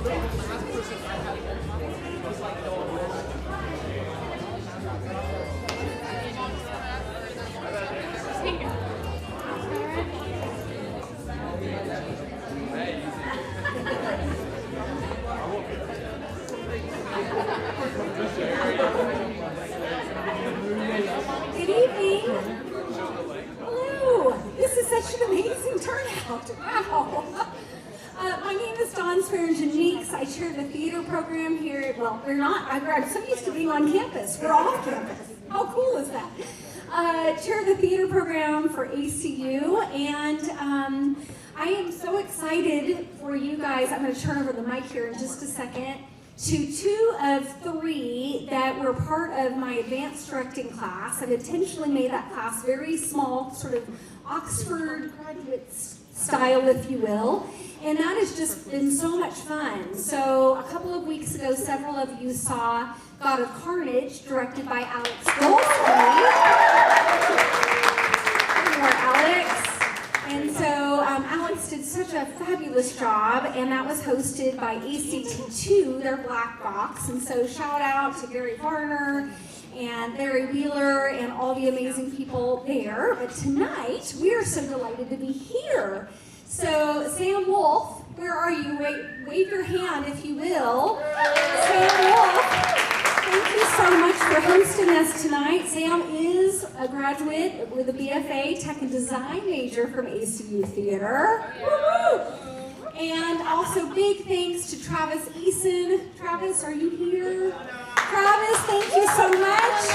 Good evening. Hello. This is such an amazing turnout. Wow. My name is Dawn Swearingen-Meeks. I chair the theater program here. Well, we're not. I'm so used to being on campus. We're off campus. How cool is that? Chair the theater program for ACU, and I am so excited for you guys. I'm going to turn over the mic here in just a second. To 2 of 3 that were part of my advanced directing class. I've intentionally made that class very small, sort of Oxford graduate style, if you will. And that has just been so much fun. So a couple of weeks ago, several of you saw God of Carnage, directed by Alex Goldsmith. Or Alex. And so Alex did such a fabulous job, and that was hosted by ACT2, their black box. And so shout out to Gary Varner and Larry Wheeler and all the amazing people there. But tonight, we are so delighted to be here. So Sam Wolf, where are you? Wave your hand if you will. Sam Wolf. Thank you so much for hosting us tonight. Sam is a graduate with a BFA Tech and Design major from ACU Theater. Woo-hoo! And also big thanks to Travis Eason. Travis, are you here? Travis, thank you so much.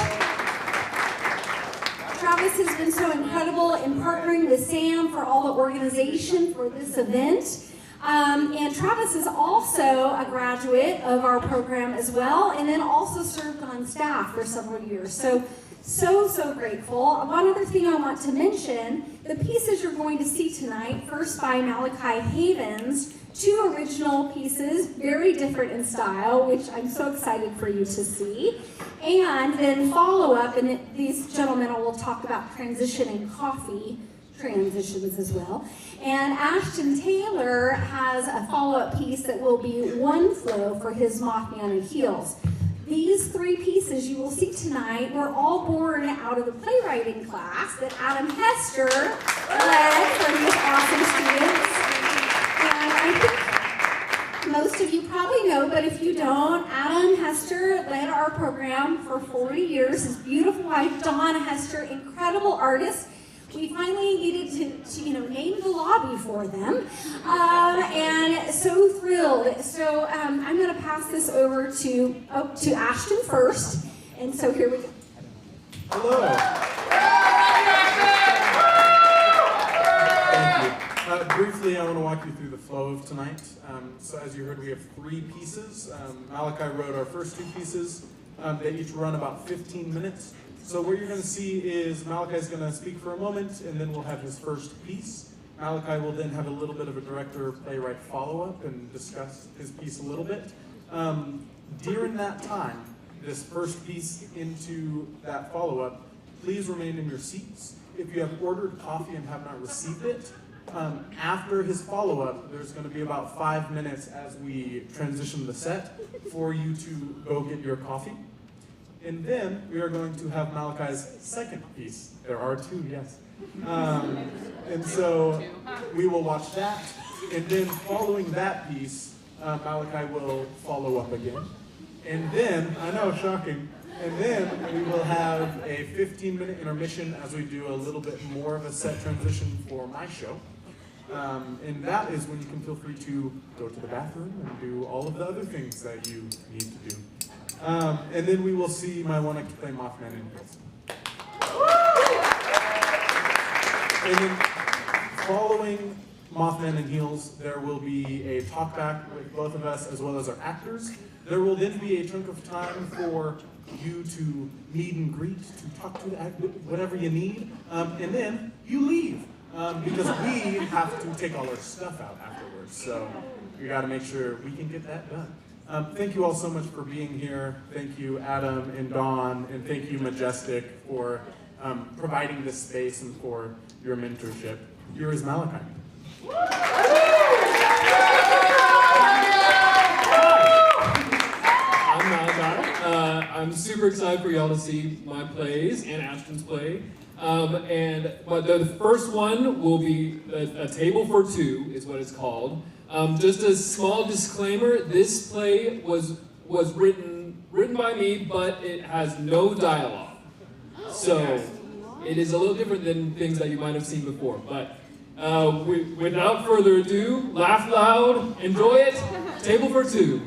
Travis has been so incredible in partnering with Sam for all the organization for this event. And Travis is also a graduate of our program as well, and then also served on staff for several years. So grateful. One other thing I want to mention, the pieces you're going to see tonight, first by Malachi Havens, 2 original pieces, very different in style, which I'm so excited for you to see. And then follow-up, and these gentlemen will talk about transition and coffee transitions as well. And Ashton Taylor has a follow-up piece that will be One Flow for his Mothman and Heels. These 3 pieces you will see tonight were all born out of the playwriting class that Adam Hester led for his awesome students. And I think most of you probably know, but if you don't, Adam Hester led our program for 40 years. His beautiful wife, Dawn Hester, incredible artist. We finally needed to name the lobby for them, and so thrilled. So I'm going to pass this over to Ashton first, and so here we go. Hello. Thank you. Briefly, I want to walk you through the flow of tonight. So as you heard, we have 3 pieces. Malachi wrote our first 2 pieces. They each run about 15 minutes. So what you're going to see is Malachi is going to speak for a moment, and then we'll have his first piece. Malachi will then have a little bit of a director-playwright follow-up and discuss his piece a little bit. During that time, this first piece into that follow-up, please remain in your seats. If you have ordered coffee and have not received it, after his follow-up, there's going to be about 5 minutes as we transition the set for you to go get your coffee. And then we are going to have Malachi's second piece. There are 2, yes. And so we will watch that. And then following that piece, Malachi will follow up again. And then, I know, shocking. And then we will have a 15-minute intermission as we do a little bit more of a set transition for my show. And that is when you can feel free to go to the bathroom and do all of the other things that you need to do. And then we will see my one to play Mothman in Heels. And then following Mothman in Heels, there will be a talk back with both of us as well as our actors. There will then be a chunk of time for you to meet and greet, to talk to the actor, whatever you need, and then you leave because we have to take all our stuff out afterwards. So we got to make sure we can get that done. Thank you all so much for being here. Thank you, Adam and Dawn, and thank you, Majestic, for providing this space and for your mentorship. Here is Malachi. super excited for y'all to see my plays and Ashton's play. But the first one will be a table for two, is what it's called. Just a small disclaimer: this play was written by me, but it has no dialogue. So it is a little different than things that you might have seen before. But without further ado, laugh loud, enjoy it. Table for two.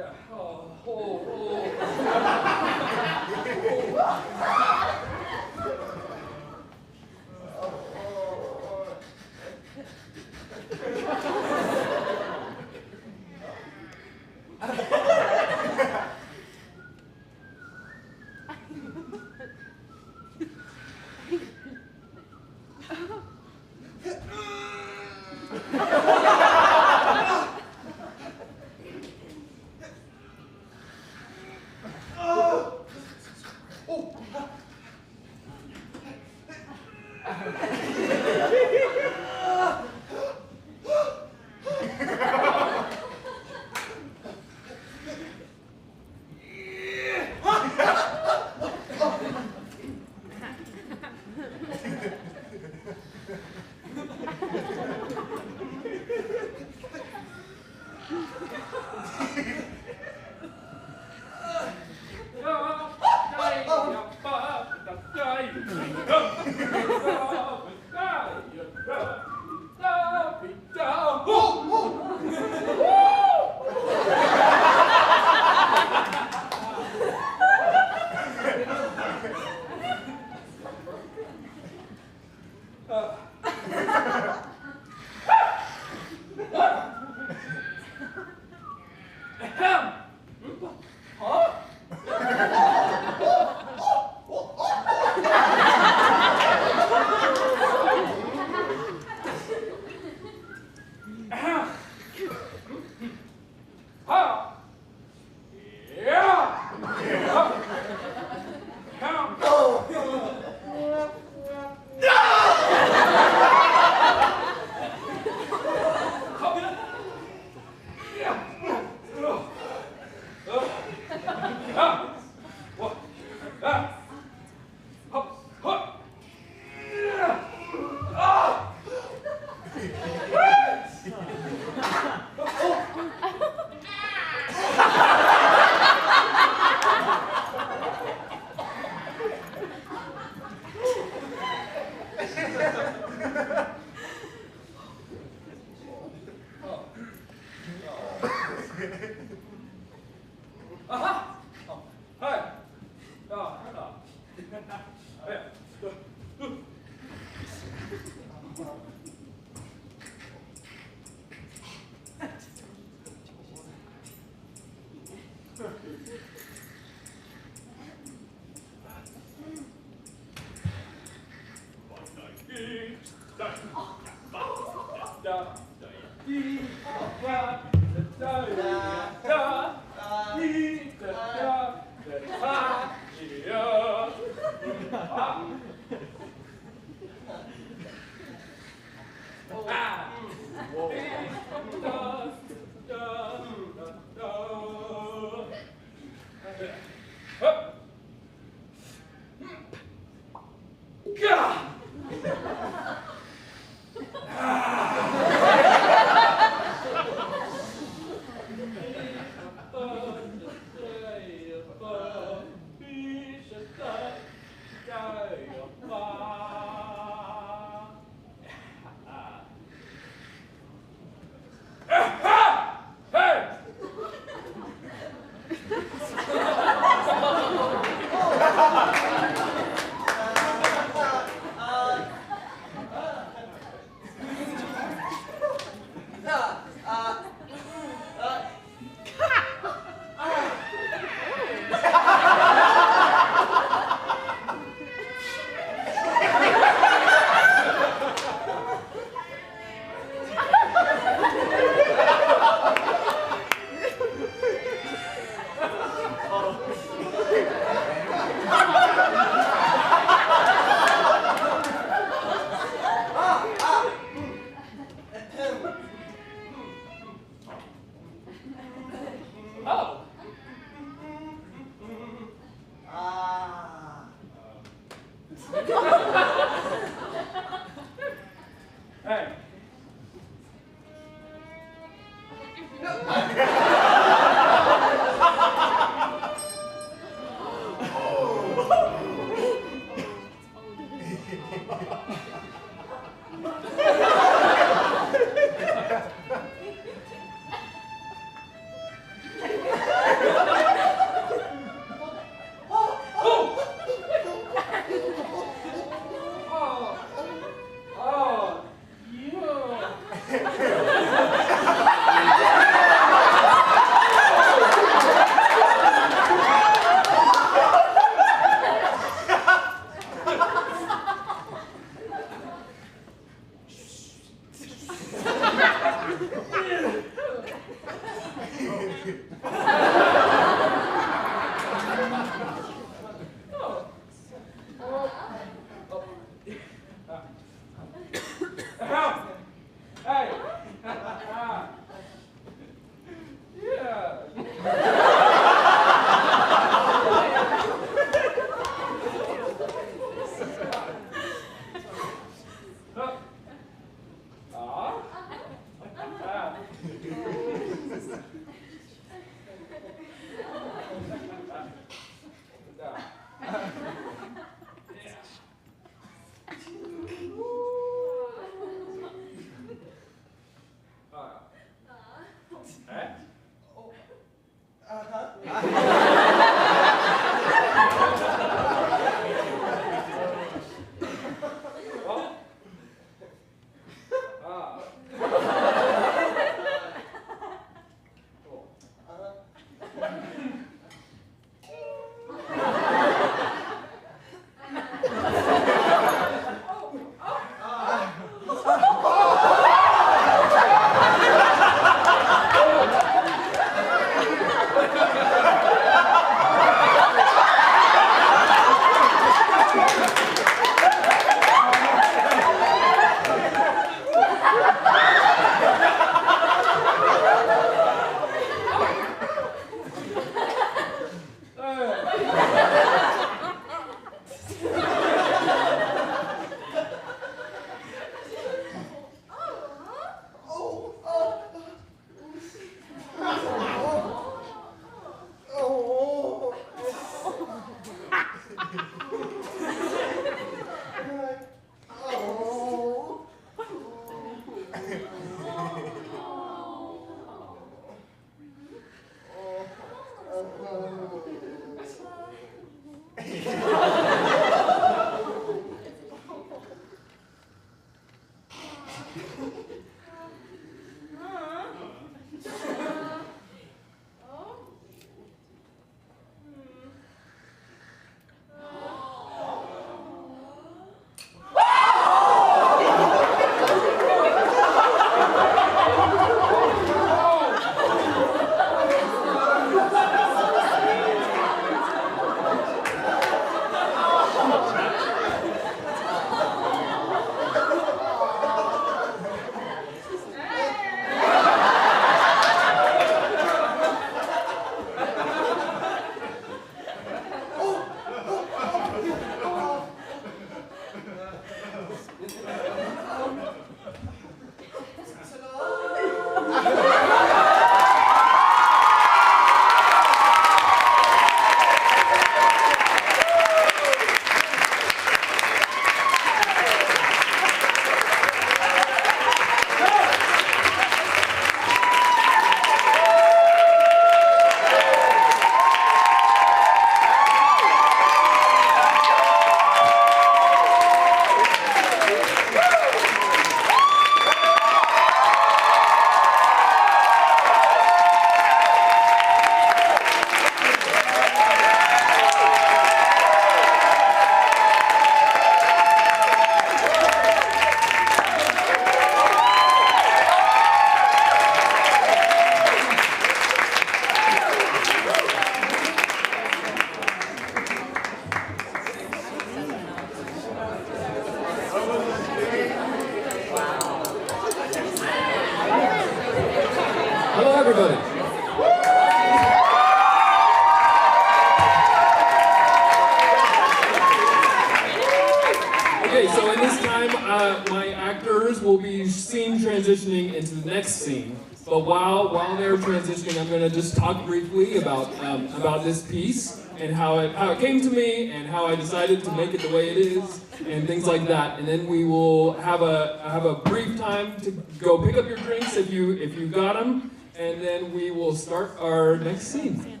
transitioning into the next scene. But while they're transitioning, I'm going to just talk briefly about this piece and how it came to me and how I decided to make it the way it is and things like that. And then we will have a brief time to go pick up your drinks if you got them, and then we will start our next scene.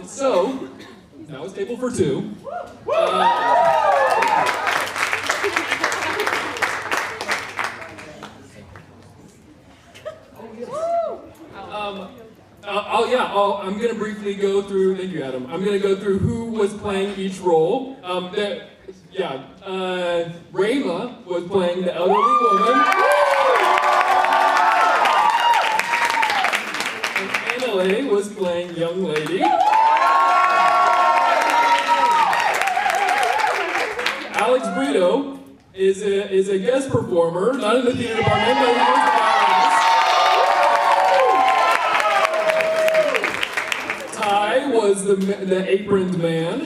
So that was table for two. I'm going to briefly go through, thank you, Adam. I'm going to go through who was playing each role. Rayma was playing the elderly woman. And Annalee was playing young lady. Alex Brito is a guest performer, not in the theater department, but he was the was the aproned man.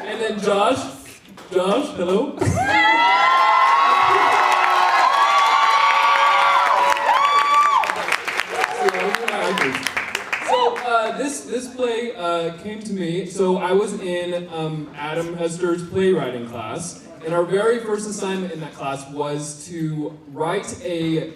And then Josh, hello. This play came to me. So I was in Adam Hester's playwriting class, and our very first assignment in that class was to write a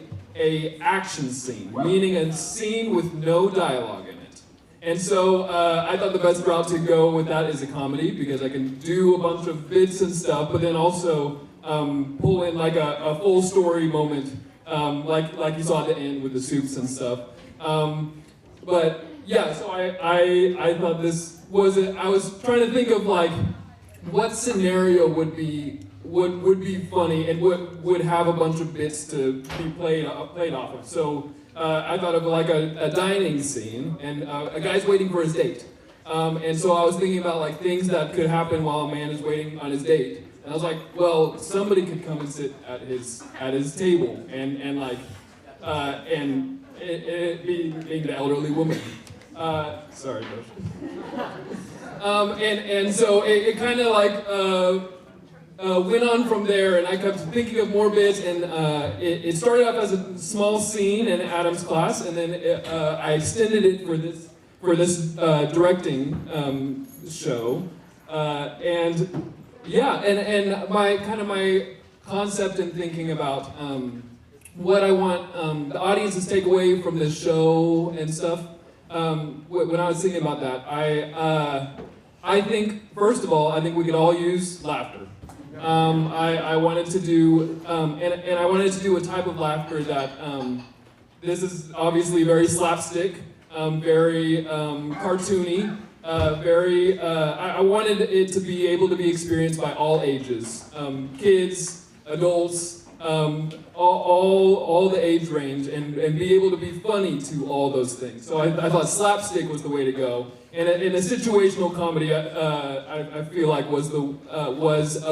action scene, meaning a scene with no dialogue in it. And so I thought the best route to go with that is a comedy, because I can do a bunch of bits and stuff, but then also pull in like a full story moment, like you saw at the end with the soups and stuff. But yeah, so I thought this was I was trying to think of like what scenario would be funny and would have a bunch of bits to be played off of. So I thought of like a dining scene, and a guy's waiting for his date. And so I was thinking about like things that could happen while a man is waiting on his date. And I was like, well, somebody could come and sit at his table and it being the elderly woman. Sorry, Josh. And so it kind of like went on from there, and I kept thinking of more bits, and it started off as a small scene in Adam's class, and then I extended it for this directing show, and my concept in thinking about what I want the audience to take away from this show and stuff. When I was thinking about that, I think first of all, I think we could all use laughter. I wanted to do, and I wanted to do a type of laughter that, this is obviously very slapstick, very cartoony, I wanted it to be able to be experienced by all ages, kids, adults, all the age range, and be able to be funny to all those things. So I thought slapstick was the way to go. And a situational comedy, I feel like was a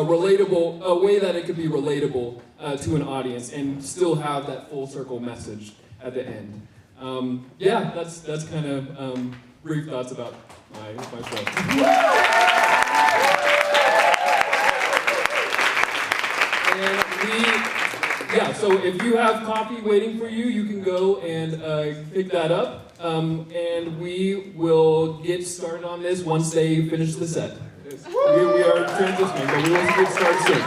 way that it could be relatable to an audience and still have that full circle message at the end. That's kind of brief thoughts about my show. So if you have coffee waiting for you, you can go and pick that up. And we will get started on this once they finish the set. We are transitioning, but we will get started soon.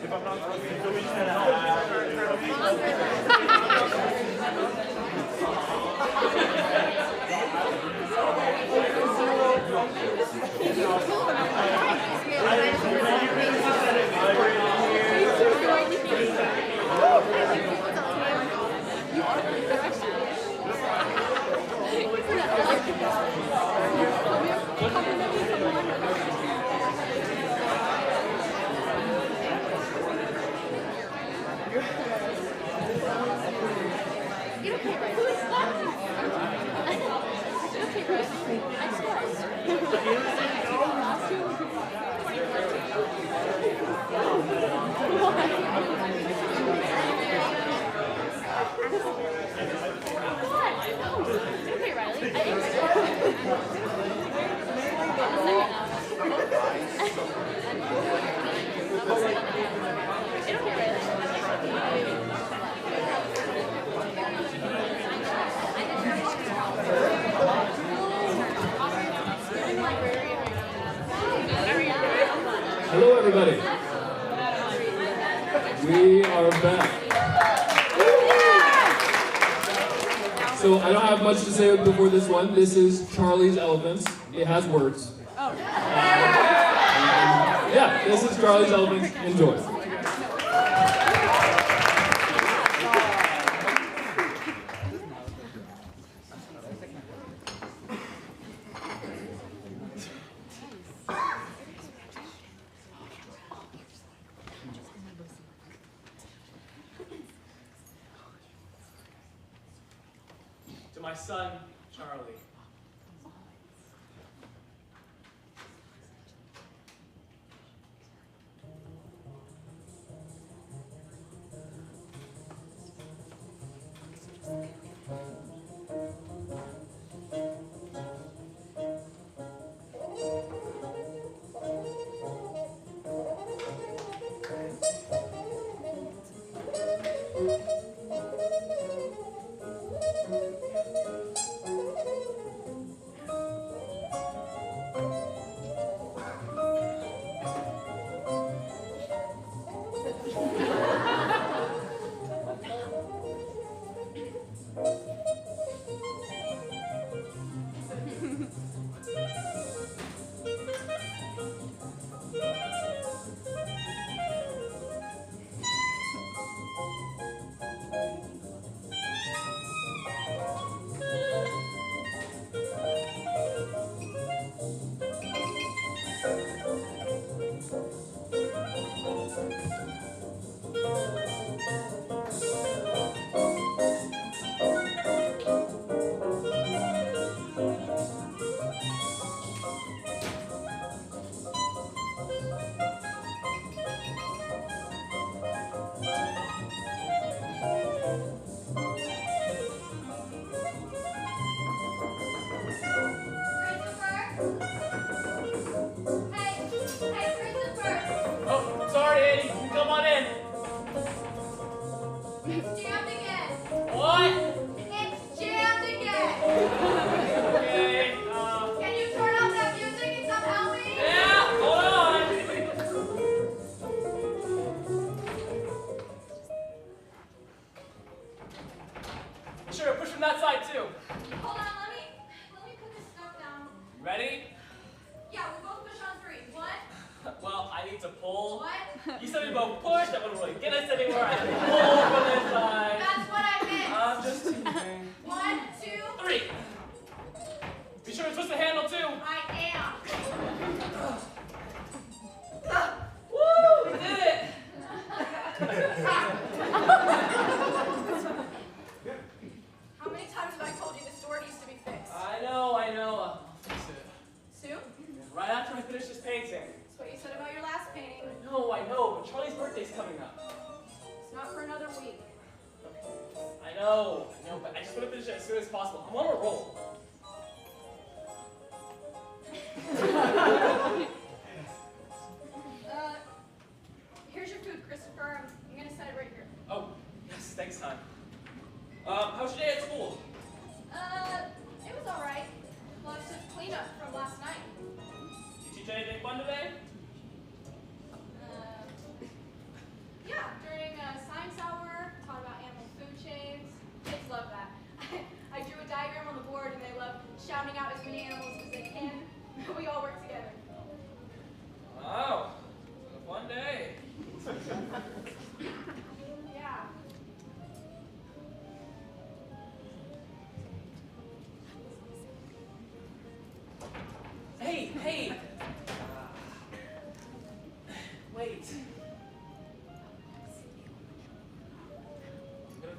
If I'm not everybody. We are back. So I don't have much to say before this one. This is Charlie's Elephants. It has words. Yeah, this is Charlie's Elephants. Enjoy. To my son, Charlie.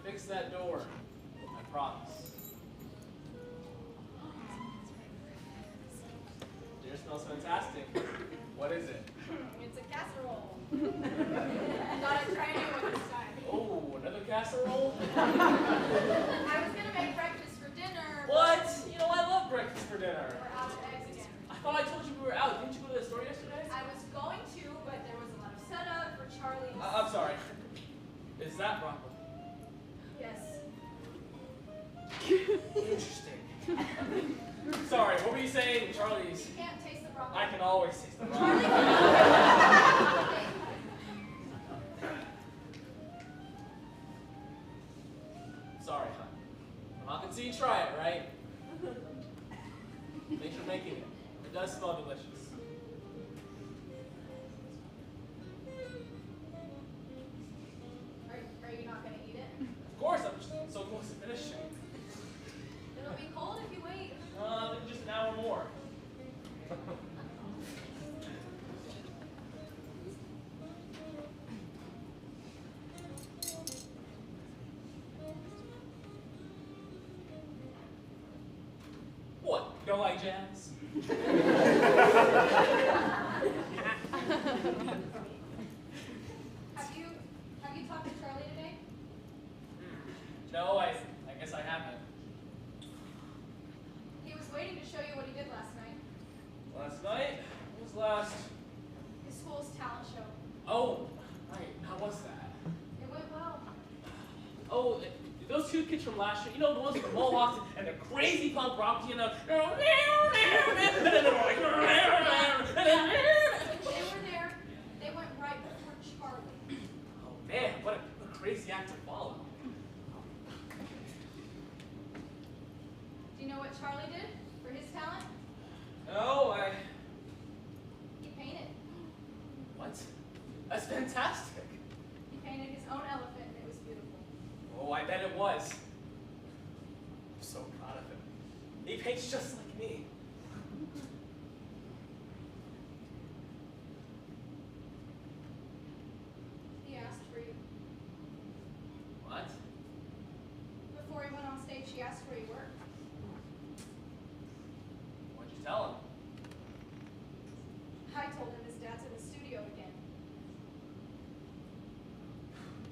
Fix that door. I promise. Dinner smells fantastic. What is it? It's a casserole. I thought I'd try a new one this time. Oh, another casserole? I was gonna make breakfast for dinner. What? You know, I love breakfast for dinner. We're out of eggs again. I thought I told you we were out. Didn't you go to the store yesterday? I was going to, but there was a lot of setup for Charlie's. I'm sorry. Is that broccoli? Yes. Interesting. Sorry, what were you saying, Charlie's? You can't taste the struggle. I can always taste the Charlie rock. can Sorry, hon. I'm not gonna see you try it, right? Thanks for making it. It does smell delicious. Are you not gonna eat it? Of course, I'm just so close to finishing. It'll be cold if you wait. In just an hour more. What? You don't like jazz? Have you talked to Charlie today? No, I guess I haven't. He was waiting to show you what he did last night. Last night? What was last? His school's talent show. Oh, right. How was that? It went well. Oh, those two kids from last year, you know, the ones with the mohawks and the crazy punk rock, you know. They were there. They went right before Charlie. Oh man, what a crazy act to follow. Do you know what Charlie did for his talent? No, He painted. what? That's fantastic. He painted his own elephant, and it was beautiful. Oh, I bet it was. I'm so proud of him. He paints just like me. He asked for you. What? Before he went on stage, he asked where you were. What'd you tell him? I told him his dad's in the studio again.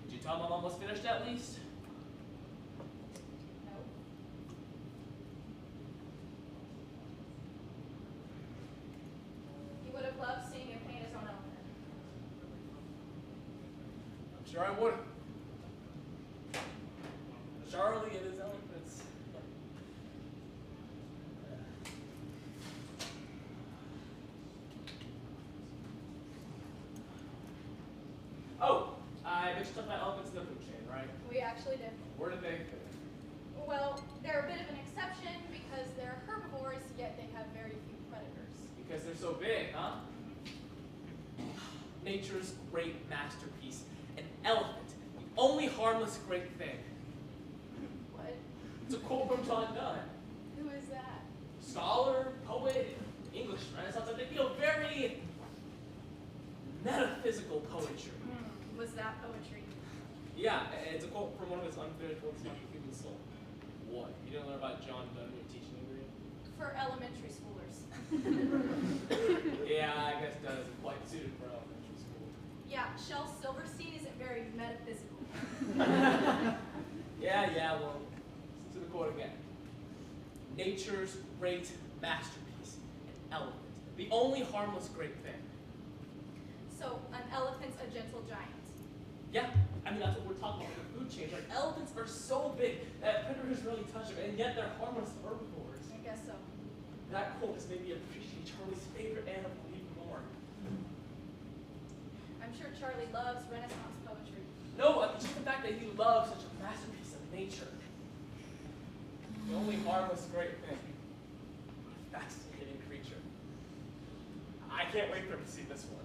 Did you tell him I'm almost finished at least? No. He would have loved seeing him paint his own elephant. I'm sure I would. Charlie and his elephants. Oh, I bet you took my elephants in the food chain, right? We actually did. Where did they fit? Well, they're a bit of an exception because they're herbivores, yet they have very few predators. Because they're so big, huh? Nature's great masterpiece. An elephant. The only harmless great thing. What? It's a quote from John Donne. Who is that? Scholar, poet, English Renaissance, I think, very metaphysical poetry. Was that poetry? Yeah, it's a quote from one of his unfinished works about the human soul. What? You didn't learn about John Donne in your teaching degree? For elementary schoolers. Yeah, I guess Donne isn't quite suited for elementary school. Yeah, Shel Silverstein isn't very metaphysical. Yeah, well, listen to the quote again. Nature's great masterpiece, an elephant. The only harmless great thing. So, an elephant's a gentle giant. Yeah, I mean, that's what we're talking about with the food chain. Like, elephants are so big that predators really touch them, and yet they're harmless herbivores. I guess so. That quote has made me appreciate Charlie's favorite animal even more. I'm sure Charlie loves Renaissance poetry. No, it's just the fact that he loves such a masterpiece of nature. The only harmless great thing. Fascinating creature. I can't wait for him to see this one.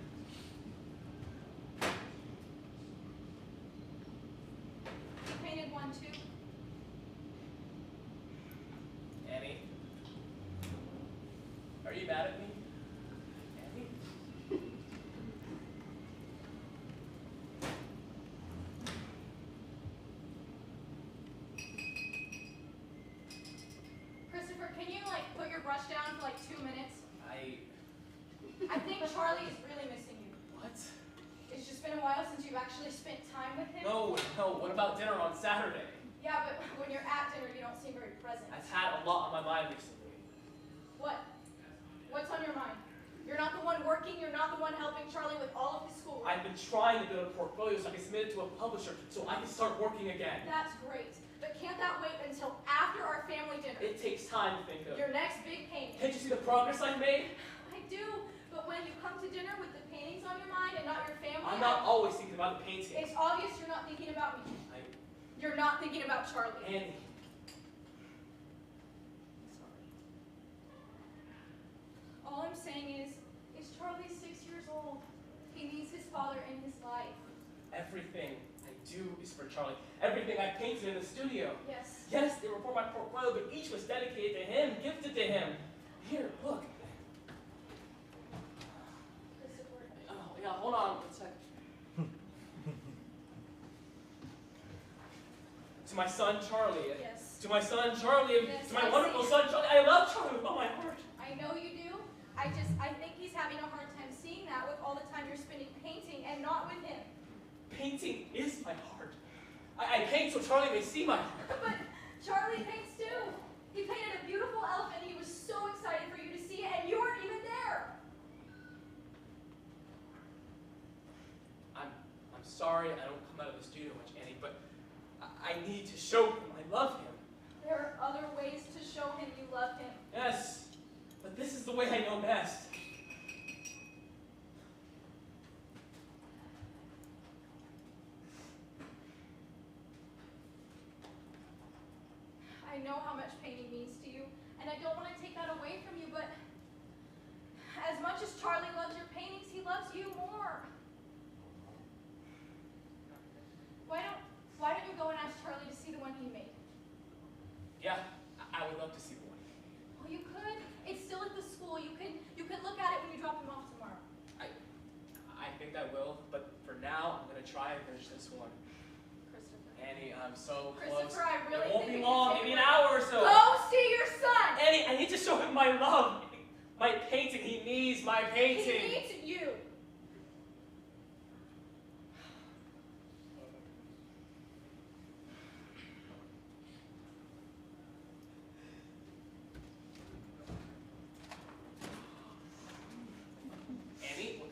He painted one too. Annie? Are you mad at me? Annie? Christopher, can you put your brush down for 2 minutes? I I think Charlie is really missing you. What? It's just been a while since you've actually spent time with him. No, what about dinner on Saturday? Yeah, but when you're at dinner, you don't seem very present. I've had a lot on my mind recently. What? What's on your mind? You're not the one working, you're not the one helping Charlie with all of his schoolwork. I've been trying to build a portfolio so I can submit it to a publisher so I can start working again. That's great. But can't that wait until after our family dinner? It takes time to think of. Your next big painting. Can't you see the progress I've made? I do, when you come to dinner with the paintings on your mind and not your family. I'm not always thinking about the painting. It's obvious you're not thinking about me. You're not thinking about Charlie. Annie. All I'm saying is Charlie's 6 years old. He needs his father in his life. Everything I do is for Charlie. Everything I painted in the studio. Yes. Yes, they were for my portfolio, but each was dedicated to him, gifted to him. Here, look. Christopher. Oh, yeah, hold on 1 second. To my son, Charlie. Yes. To my son, Charlie. And Yes, to my I wonderful see. son, Charlie. I love Charlie with all my heart. I know you do. I think he's having a hard time seeing that with all the time you're spending painting and not with him. Painting is my heart. I paint so Charlie may see my heart. But Charlie paints too. He painted a beautiful elephant. He was so excited for you to see it, and you weren't even there. I'm sorry I don't come out of the studio much, Annie, but I need to show him I love him. There are other ways to show him you love him. Yes, but this is the way I know best. I know how much painting means to you, and I don't want to take that away from you, but as much as Charlie loves your paintings, he loves you more. Why don't you go and ask Charlie to see the one he made? Yeah, I would love to see the one. Well, you could. It's still at the school. You can look at it when you drop him off tomorrow. I think I will, but for now, I'm going to try and finish this one. Christopher. Annie, I'm so close. Christopher, I really It won't think be we long, can maybe take an hour or so. Go see your son. Annie, I need to show him my love. My painting, he needs my painting. He needs you. Annie,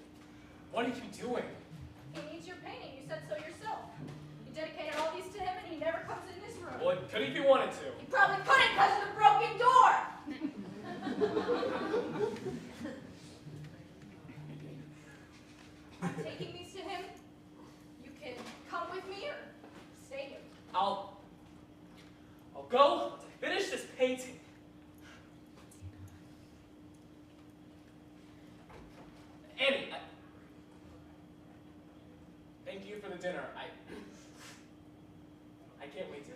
what are you doing? He needs your painting. You said so yourself. You dedicated all these to him, and he never comes in this room. Well, could if you wanted to. He probably couldn't because of the broken door. I'm taking these to him. You can come with me or stay here. I'll go to finish this painting. Annie, thank you for the dinner. I can't wait to.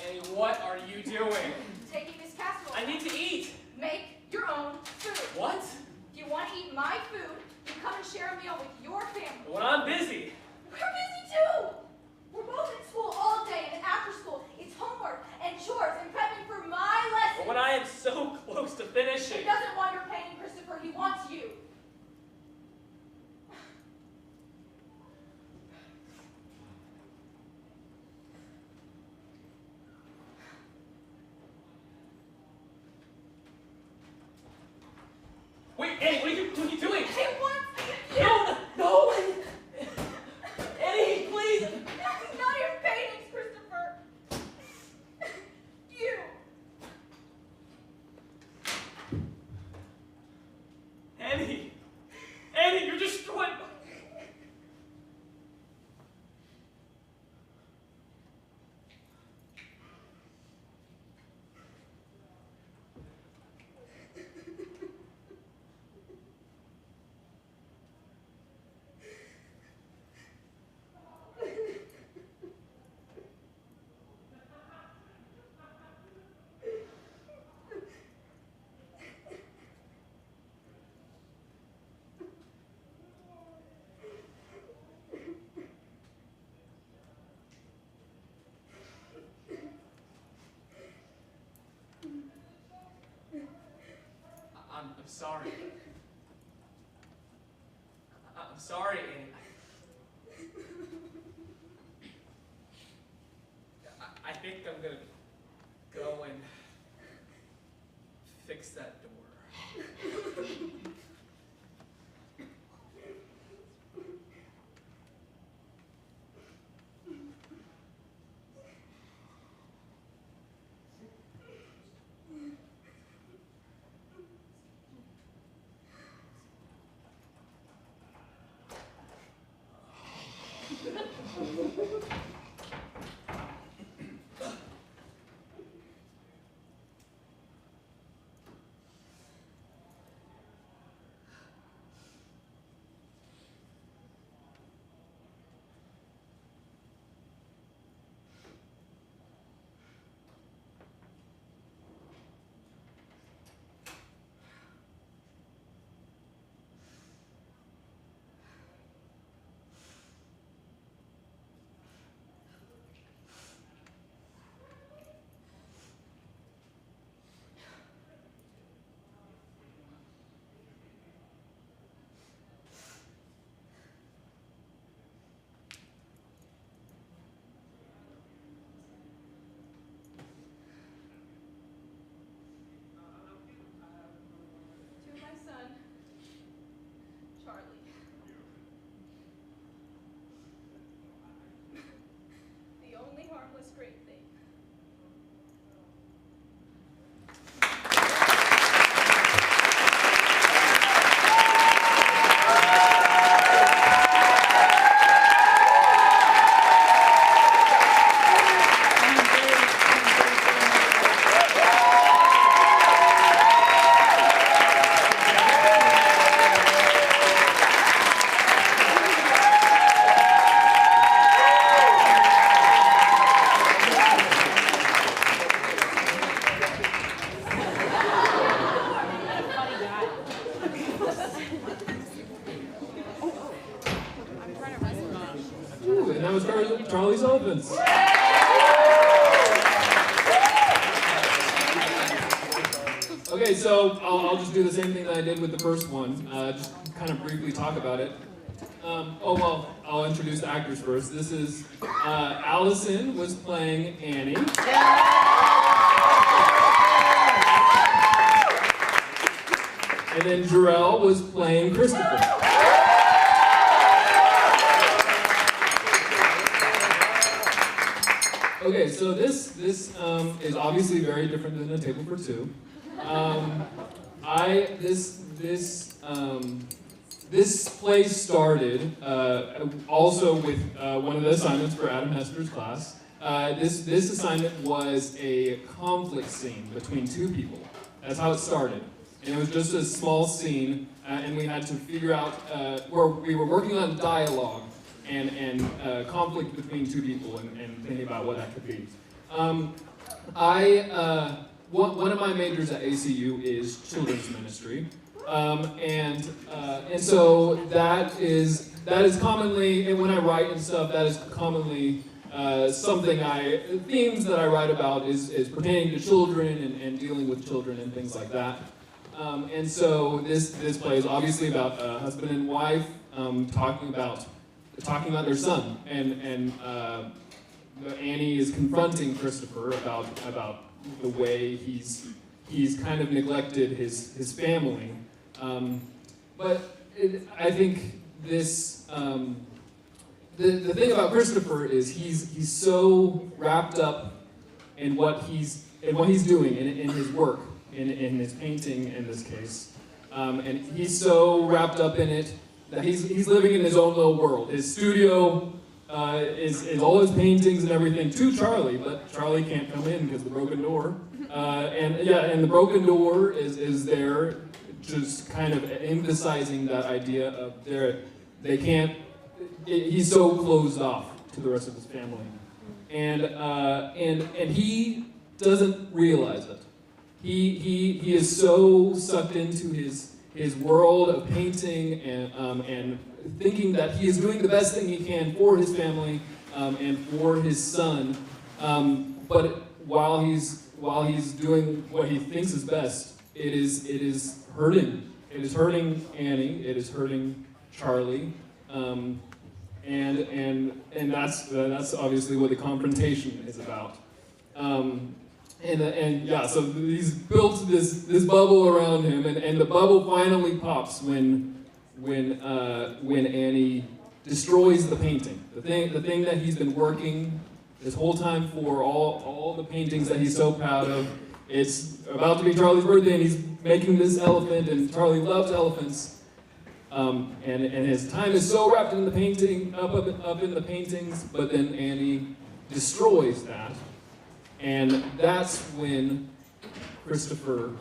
Annie, what are you doing? Taking this casserole. I need to eat. Make your own food. What? If you want to eat my food, you come and share a meal with your family. When I'm busy. We're busy too. We're both in school all day, and then after school, it's homework and chores and prepping for my lessons. But when I am so close to finishing. He doesn't want your painting, Christopher. He wants you. Wait, Annie, what are you doing? He wants you. No, no! Annie, please! Not your paintings, Christopher. You. Annie! Annie, you're destroying my... I'm sorry. I'm sorry, Annie. I think I'm gonna go and fix that door. To my son, Charlie. The only harmless great thing. Ooh, and that was Charlie's Elephants. Okay, so I'll just do the same thing that I did with the first one. Just kind of briefly talk about it. I'll introduce the actors first. This is Allison was playing Annie. And then Jarrell was playing Christopher. Okay, so this is obviously very different than A Table for Two. This play started also with one of the assignments for Adam Hester's class. This assignment was a conflict scene between two people. That's how it started. And it was just a small scene, and we had to figure out where we were working on dialogue and conflict between two people and thinking about what that could be. One of my majors at ACU is children's ministry, and so that is commonly, and when I write and stuff, that is commonly themes that I write about is pertaining to children and dealing with children and things like that. And so this play is obviously about a husband and wife talking about their son, and Annie is confronting Christopher about the way he's kind of neglected his family. But I think this the thing about Christopher is he's so wrapped up in what he's doing in his work, in his painting in this case, and he's so wrapped up in it that he's living in his own little world. His studio is all his paintings and everything to Charlie, but Charlie can't come in because of the broken door. And the broken door is there, just kind of emphasizing that idea of they can't. He's so closed off to the rest of his family, and he doesn't realize it. He is so sucked into his world of painting and thinking that he is doing the best thing he can for his family and for his son. But while he's doing what he thinks is best, it is hurting. It is hurting Annie. It is hurting Charlie. And that's obviously what the confrontation is about. So he's built this bubble around him, and the bubble finally pops when Annie destroys the painting. The thing that he's been working this whole time for, all the paintings that he's so proud of. It's about to be Charlie's birthday, and he's making this elephant, and Charlie loves elephants. And his time is so wrapped in the painting, up in the paintings, but then Annie destroys that. And that's when Christopher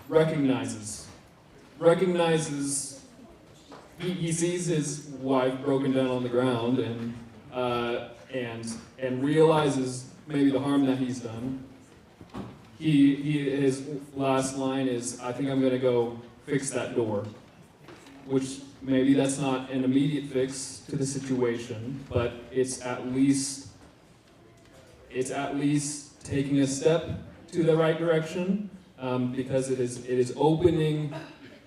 recognizes, he sees his wife broken down on the ground and realizes maybe the harm that he's done. His last line is, "I think I'm gonna go fix that door," which maybe that's not an immediate fix to the situation, but it's at least taking a step to the right direction, because it is opening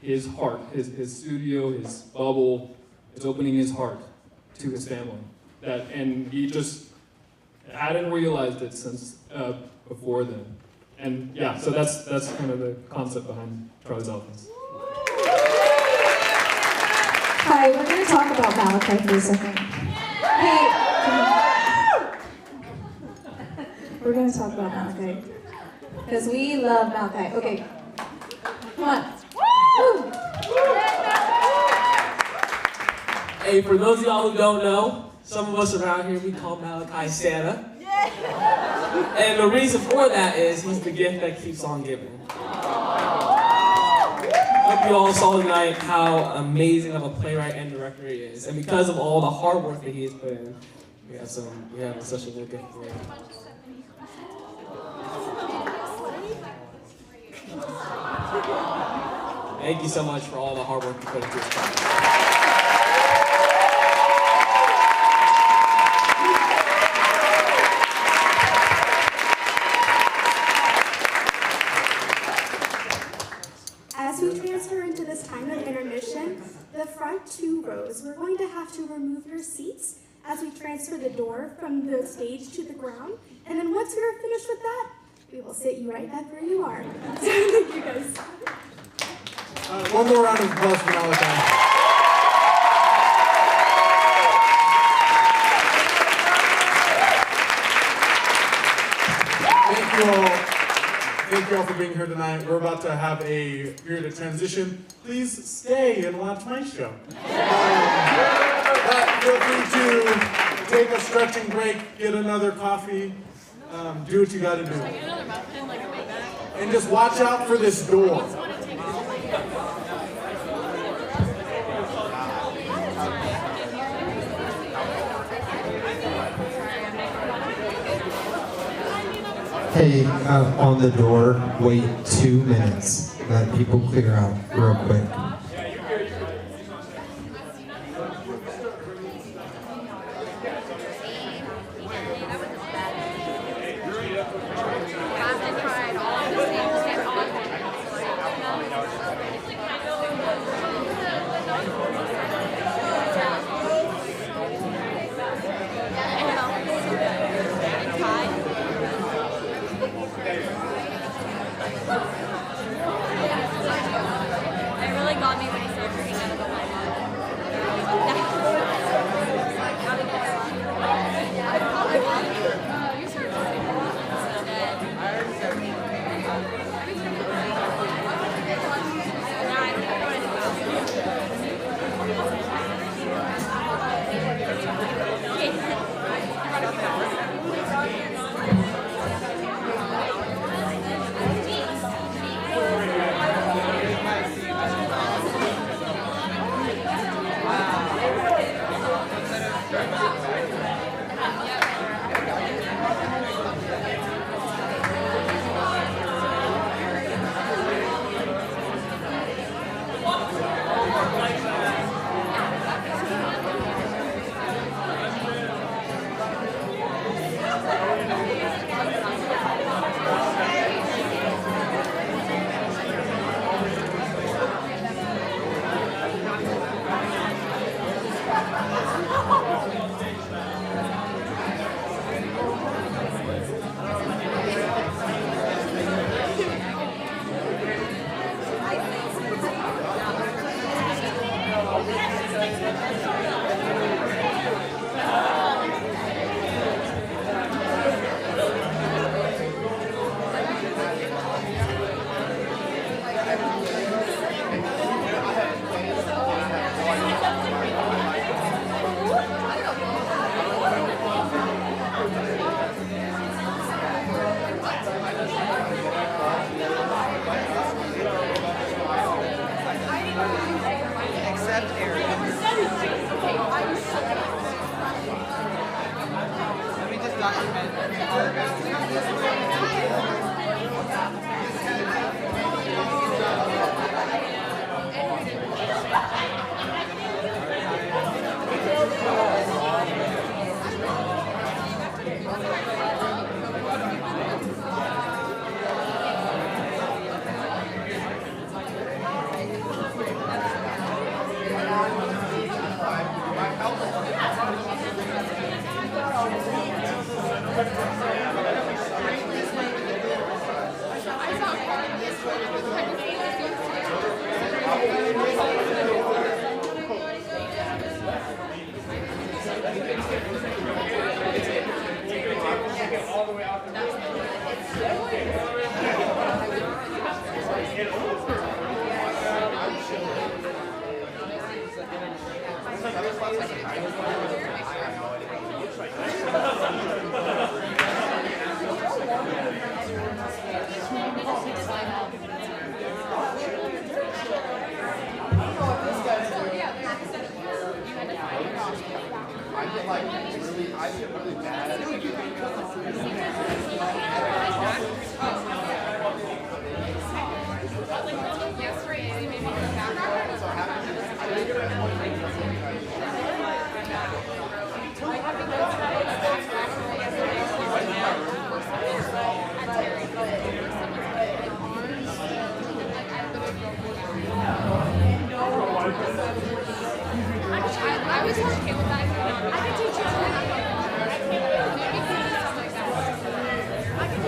his heart, his studio, his bubble. It's opening his heart to his family. And he just hadn't realized it since before then. And yeah, so that's kind of the concept behind Charlie's Elephants. Hi, we're going to talk about Malachi for a second. Hey, we're going to talk about Malachi because we love Malachi. Okay, come on. Woo! Hey, for those of y'all who don't know, some of us around here, we call Malachi Santa. And the reason for that is he's the gift that keeps on giving. Hope you all saw tonight how amazing of a playwright and director he is. And because of all the hard work that he has put in, we have such a little gift for him. Thank you so much for all the hard work you put into this project. As we transfer into this time of intermission, the front 2 rows, we're going to have to remove your seats as we transfer the door from the stage to the ground. And then once we are finished with that, we will sit you right back where you are. Thank you guys. One more round of applause for Malachi. Thank you all for being here tonight. We're about to have a period of transition. Please stay and watch my show. But feel free to take a stretching break, get another coffee, do what you gotta do. And just watch out for this door. Hey, on the door, wait 2 minutes. Let people clear out real quick. I was okay with that. I can teach you. I can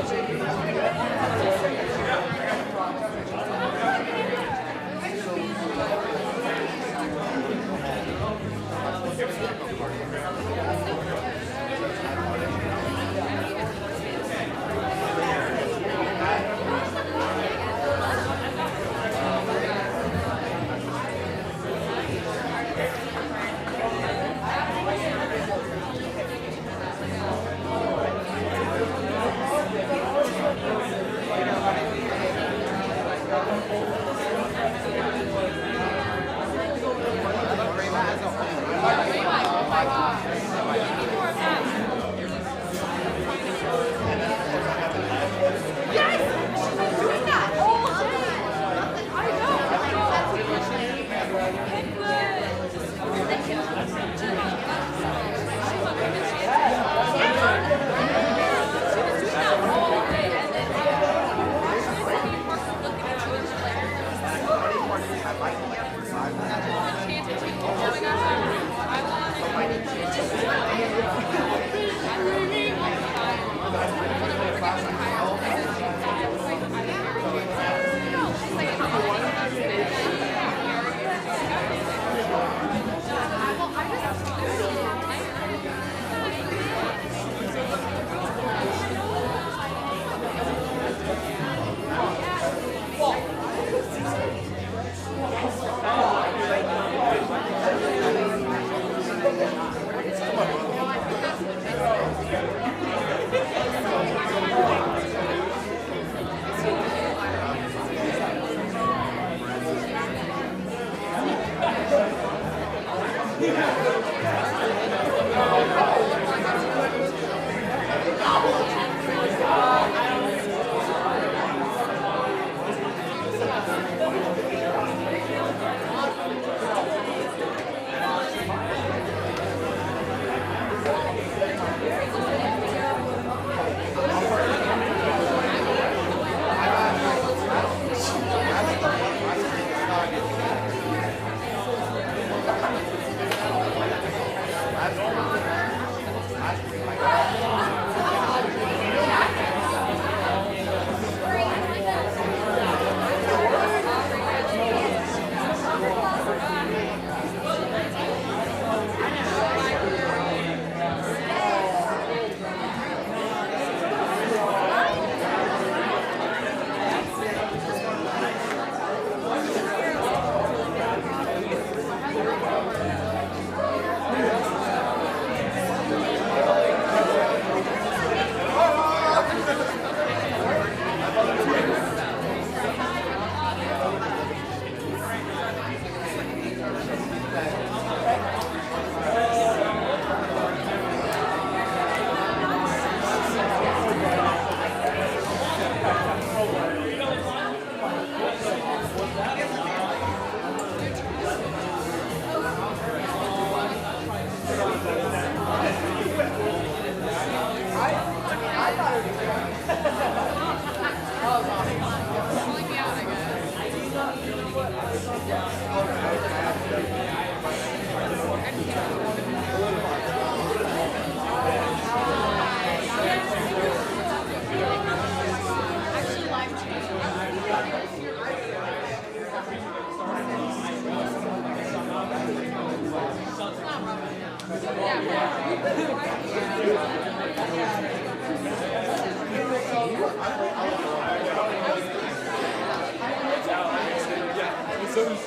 teach you.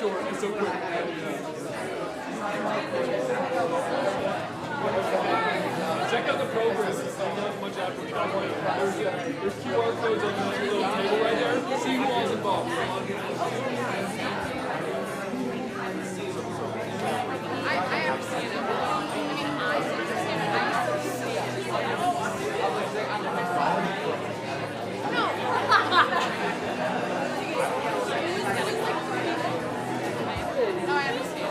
So short, it's so quick. Check out the program. It's not much after there's QR codes on the little table right there. See who all's involved. I understand it. I mean, I understand it. I used to see it. No, I understand.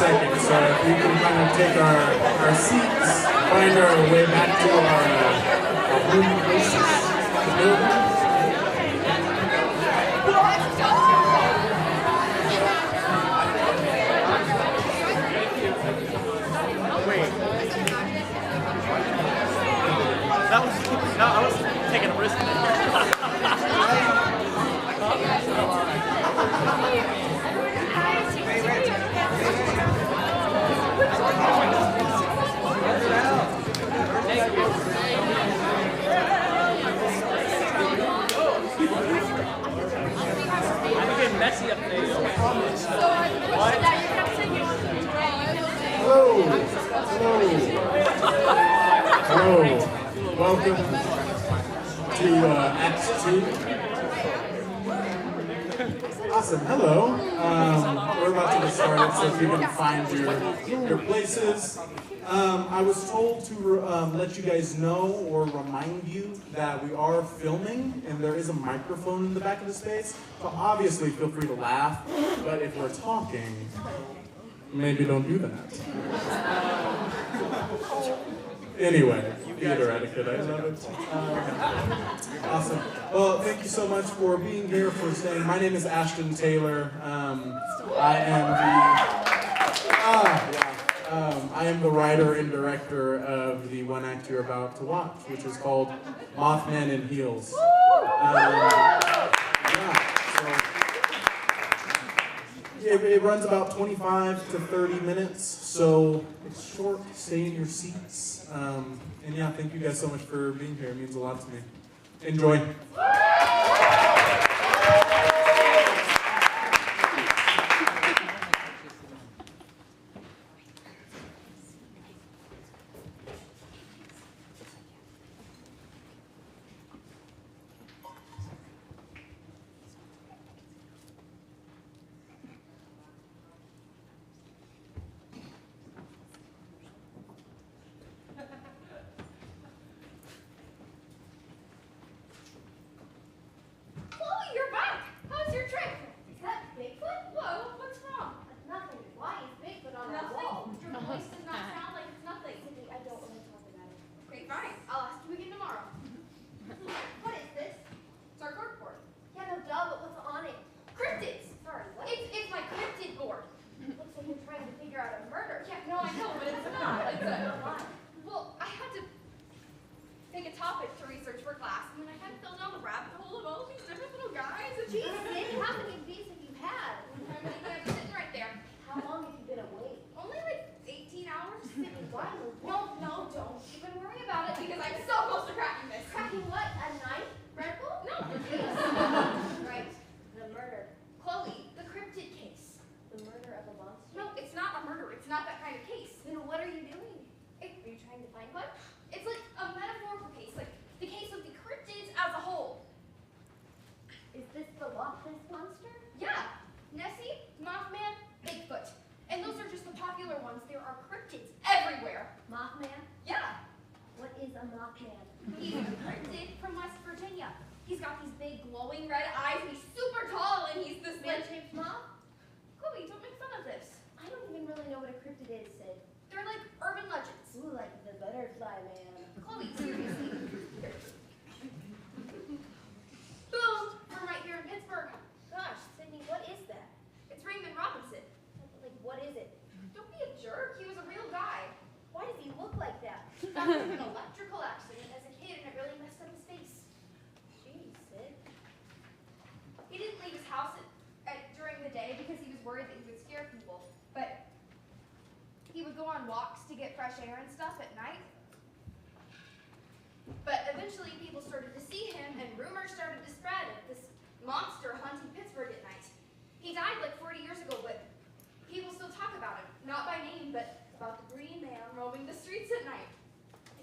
second. So if we can kind of take our seats, find our way back to our home places, the building. I was taking a risk. I'm getting messy up there. What? Hello. Hello. Welcome to Act 2. Awesome. Hello. We're about to get started, so if you can find your places. I was told to let you guys know or remind you that we are filming, and there is a microphone in the back of the space. So obviously, feel free to laugh. But if we're talking, maybe don't do that. Anyway, theater etiquette, I love it. Awesome. Well, thank you so much for being here, for staying. My name is Ashton Taylor. I am the writer and director of the one act you're about to watch, which is called Mothman in Heels. It runs about 25 to 30 minutes, so it's short. Stay in your seats. And yeah, thank you guys so much for being here. It means a lot to me. Enjoy. Walks to get fresh air and stuff at night. But eventually people started to see him and rumors started to spread of this monster haunting Pittsburgh at night. He died like 40 years ago, but people still talk about him. Not by name, but about the green man roaming the streets at night.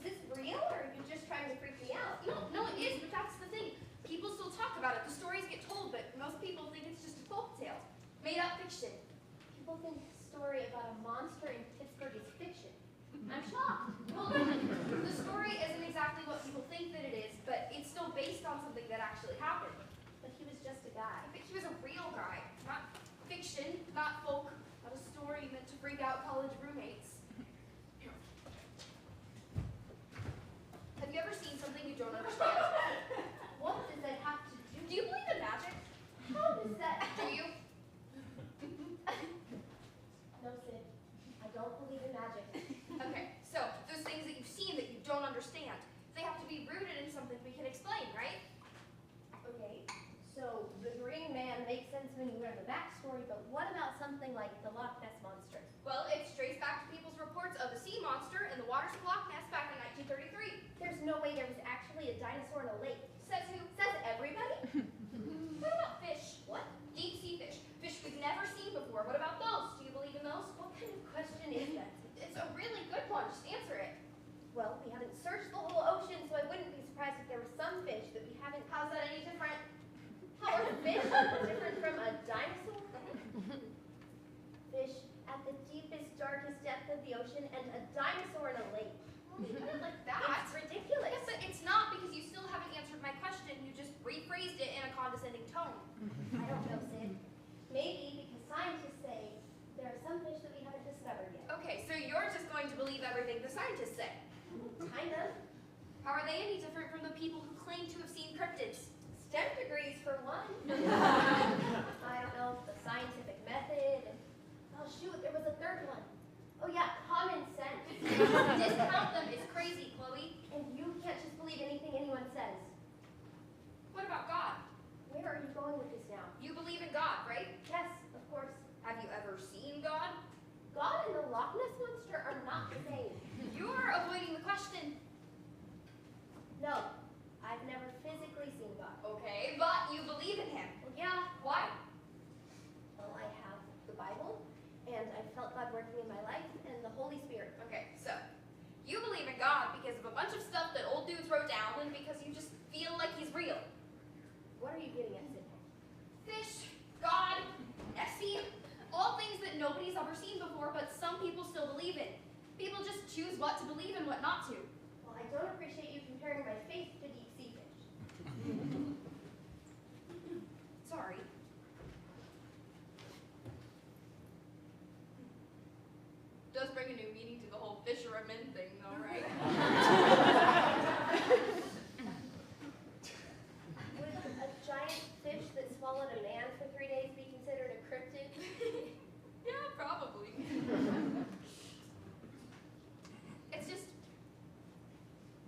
Is this real or are you just trying to freak me out? No, it is, but that's the thing. People still talk about it. The stories get told, but most people think it's just a folk tale. Made up fiction. People think the story about a monster in Pittsburgh is fiction. I'm shocked. Well, the story isn't exactly what people think that it is, but it's still based on something that actually happened. But he was just a guy. But he was a real guy, not fiction, not folk, not a story meant to freak out but what about something like the Loch Ness Monster? Well, it's traced back to people's reports of a sea monster in the waters of Loch Ness back in 1933. There's no way there was actually a dinosaur in a lake. Says who? Says everybody? What about fish? What? Deep sea fish. Fish we've never seen before. What about those? Do you believe in those? What kind of question is that? It's a really good one. Just answer it. Well, we haven't searched the whole ocean, so I wouldn't be surprised if there were some fish that we haven't. How's that any different? How are fish different from a dinosaur? Fish at the deepest, darkest depth of the ocean and a dinosaur in a lake. Well, you put it like that. It's ridiculous. Yes, but it's not because you still haven't answered my question. You just rephrased it in a condescending tone. I don't know, Sid. Maybe because scientists say there are some fish that we haven't discovered yet. Okay, so you're just going to believe everything the scientists say. Kind of. How are they any different from the people who claim to have seen cryptids? STEM degrees for one. I don't know, the scientific method. And, oh shoot, there was a third one. Oh yeah, common sense. Discount them is crazy, Chloe. And you can't just believe anything anyone says. What about God? Where are you going with this now? You believe in God, right? Yes, of course. Have you ever seen God? God and the Loch Ness Monster are not the same. You're avoiding the question. No, I've never physically seen God. Okay, but you believe in him. Well, yeah. Why? Well, I have the Bible, and I felt God working in my life, and the Holy Spirit. Okay, so you believe in God because of a bunch of stuff that old dudes wrote down and because you just feel like he's real. What are you getting at, Sid? Fish, God, Nessie, all things that nobody's ever seen before, but some people still believe in. People just choose what to believe and what not to. Well, I don't appreciate you comparing my faith to deep sea fish. Sorry. Does bring a new meaning to the whole fisherman thing, though, right? Would a giant fish that swallowed a man for 3 days be considered a cryptid? Yeah, probably. It's just,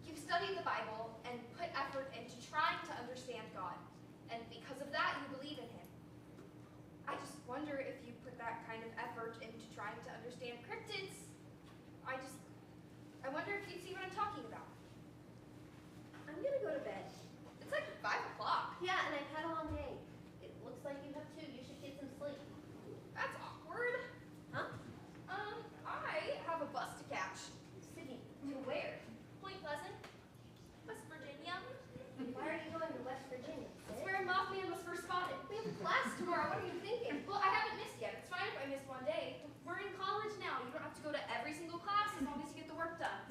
you've studied the Bible and put effort into trying to understand God. And because of that, you believe in him. I just wonder if you put that kind of effort into trying to understand cryptids. I wonder if you'd see what I'm talking about. I'm gonna go to bed. It's like 5 o'clock. Yeah, and I've had a long day. It looks like you have too. You should get some sleep. That's awkward. Huh? I have a bus to catch. Sydney, to where? Point Pleasant, West Virginia. Why are you going to West Virginia? It's where Mothman was first spotted. We have class tomorrow. What are you thinking? Well, I haven't missed yet. It's fine if I miss one day. We're in college now. You don't have to go to every single class as long as you get the work done.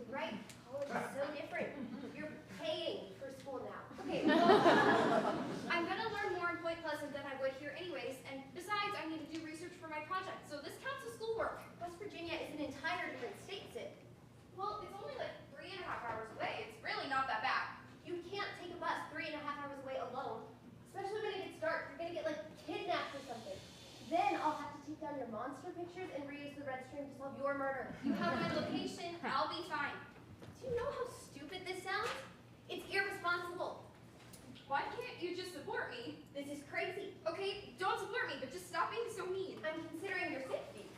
Right. College is so different. You're paying for school now. Okay, well, I'm going to learn more in Point Pleasant than I would here anyways, and besides, I need to do research for my project, so this counts as schoolwork. West Virginia is an entire different state, Sid. Well, it's only like 3.5 hours away. It's really not that bad. You can't take a bus 3.5 hours away alone, especially when it gets dark. You're gonna get like kidnapped or something. Then I'll have to take down your monster pictures and reuse the red string to solve your murder. You have my location. I'll be fine. Do you know how stupid this sounds? It's irresponsible. Why can't you just support me? This is crazy. Okay, don't support me, but just stop being so mean. I'm considering your safety.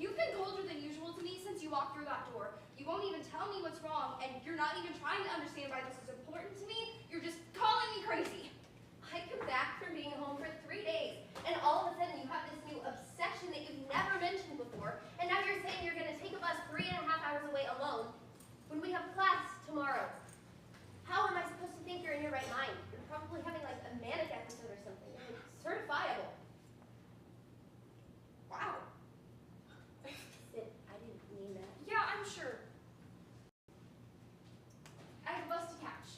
You've been colder than usual to me since you walked through that door. You won't even tell me what's wrong, and you're not even trying to understand why this is important to me. You're just calling me crazy. I come back from being home for 3 days, and all of a sudden you have this new obsession that you've never mentioned before, and now you're saying you're going to take a bus 3.5 hours away alone when we have class tomorrow. How am I supposed to think you're in your right mind? You're probably having like a manic episode or something. You're certifiable. Wow. Sid, I didn't mean that. Yeah, I'm sure. I have a bus to catch.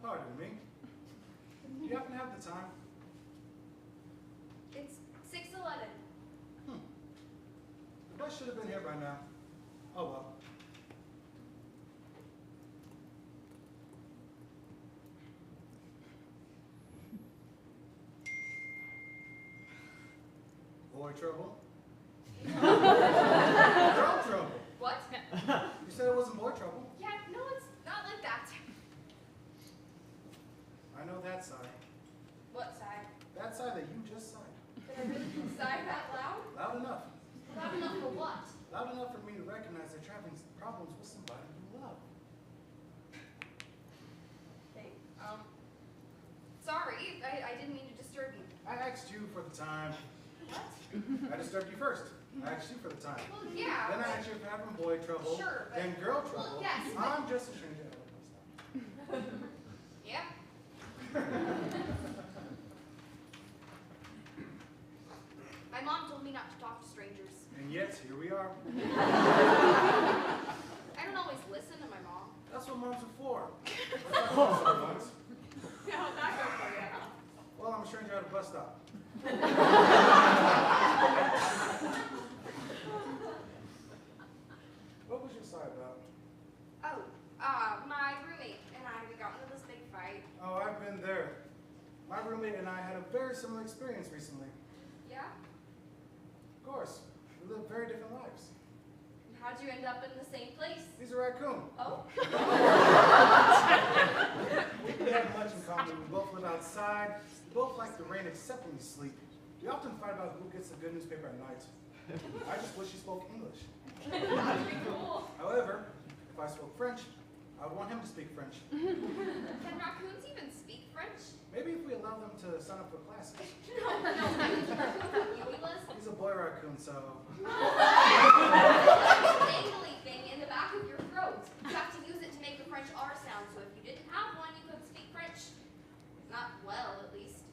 Pardon me. Do you happen to have the time? It's 6:11. The bus should have been here by now. Oh well. Boy trouble? Girl trouble? What? You said it wasn't boy trouble. Yeah, no, it's not like that. I know that sigh. What side? That sigh that you just sighed. Did I really sigh that loud? Loud enough. Loud enough for what? Loud enough for me to recognize that you're having problems with somebody you love. Hey, sorry, I didn't mean to disturb you. I asked you for the time. What? I disturbed you first. I asked you for the time. Well, yeah. Then I asked you if you're having boy trouble. Sure, but... Then girl trouble. Well, yes, but... I'm just a stranger. Yeah. My mom told me not to talk to strangers. And yet, here we are. I don't always listen to my mom. That's what moms are for. That's what moms are once. How'd that go for you? Well, I'm a stranger at a bus stop. What was your sigh about? Oh, my roommate and I, we got into this big fight. Oh, I've been there. My roommate and I had a very similar experience recently. Yeah? Of course, we live very different lives. How'd you end up in the same place? He's a raccoon. Oh? We have much in common. We both live outside. We both like the rain except when we sleep. We often fight about who gets a good newspaper at night. I just wish he spoke English. That'd be cool. However, if I spoke French, I would want him to speak French. Can raccoons even speak French? Maybe if we allow them to sign up for classes. No, I mean, raccoons. He's a boy raccoon, so... Dangly thing in the back of your throat. You have to use it to make the French R sound, so if you didn't have one, you couldn't speak French. Not well, at least.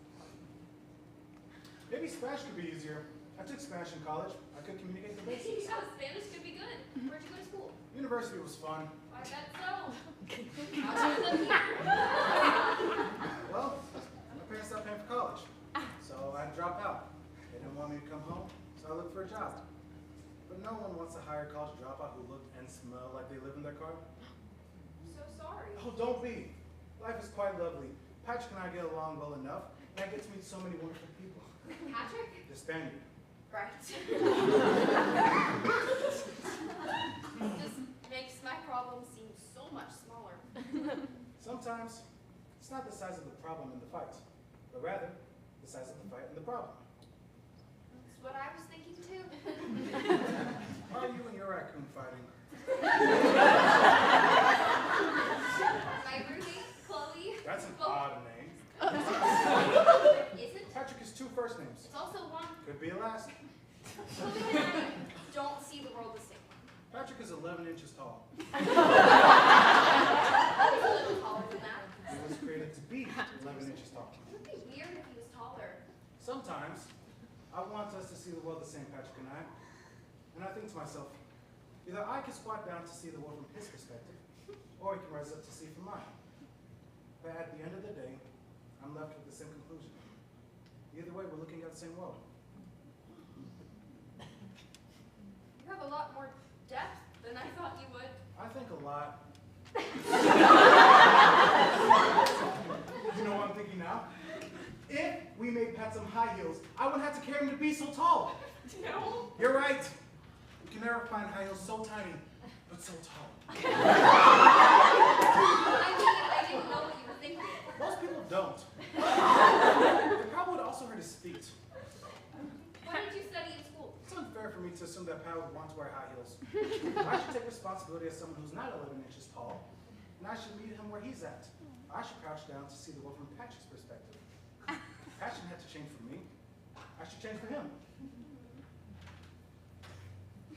Maybe Spanish could be easier. I took Spanish in college. I could communicate the basics. Yeah, Spanish could be good. Where'd you go to school? University was fun. I bet so. How'd you live here? Well, my parents stopped paying for college, so I had to drop out. They didn't want me to come home, so I looked for a job. But no one wants to hire a college dropout who look and smell like they live in their car. I'm so sorry. Oh, don't be. Life is quite lovely. Patrick and I get along well enough, and I get to meet so many wonderful people. Patrick? The Spaniard. Right. Just makes my problem seem so much smaller. Sometimes, it's not the size of the problem in the fight, but rather, the size of the fight and the problem. That's what I was thinking too. Are you and your raccoon fighting? My roommate, Chloe. That's an odd name. Is it? Patrick is 2 first names. It's also one. Could be a last. Chloe and I don't see the world the same. Patrick is 11 inches tall. He's a little taller than that. He was created to be 11 inches tall. It would be weird if he was taller. Sometimes, I want us to see the world the same, Patrick and I. And I think to myself, either I can squat down to see the world from his perspective, or he can rise up to see from mine. But at the end of the day, I'm left with the same conclusion. Either way, we're looking at the same world. You have a lot more depth than I thought you would. I think a lot. You know what I'm thinking now? If we made Pat some high heels, I wouldn't have to carry him to be so tall. No. You're right. You can never find high heels so tiny, but so tall. I didn't know what you were thinking. Most people don't. They probably would also heard his feet. What did you study in school? It's unfair for me to assume that Pat would want to wear high heels. I should take responsibility as someone who's not 11 inches tall, and I should meet him where he's at. I should crouch down to see the world from Patrick's perspective. Pat shouldn't have to change for me. I should change for him.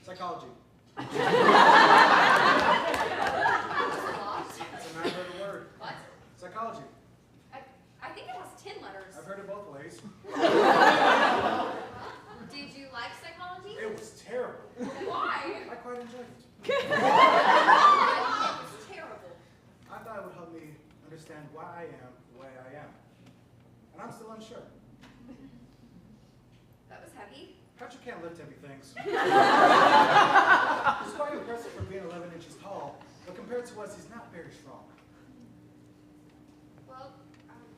Psychology. It's a 9-letter word. What? Psychology. I think it has 10 letters. I've heard it both ways. Did you like psychology? It was terrible. Why? I quite enjoyed it. I thought it was terrible. I thought it would help me understand why I am the way I am. And I'm still unsure. That was heavy. Patrick can't lift heavy things. He's quite impressive for being 11 inches tall, but compared to us, he's not very strong. Well,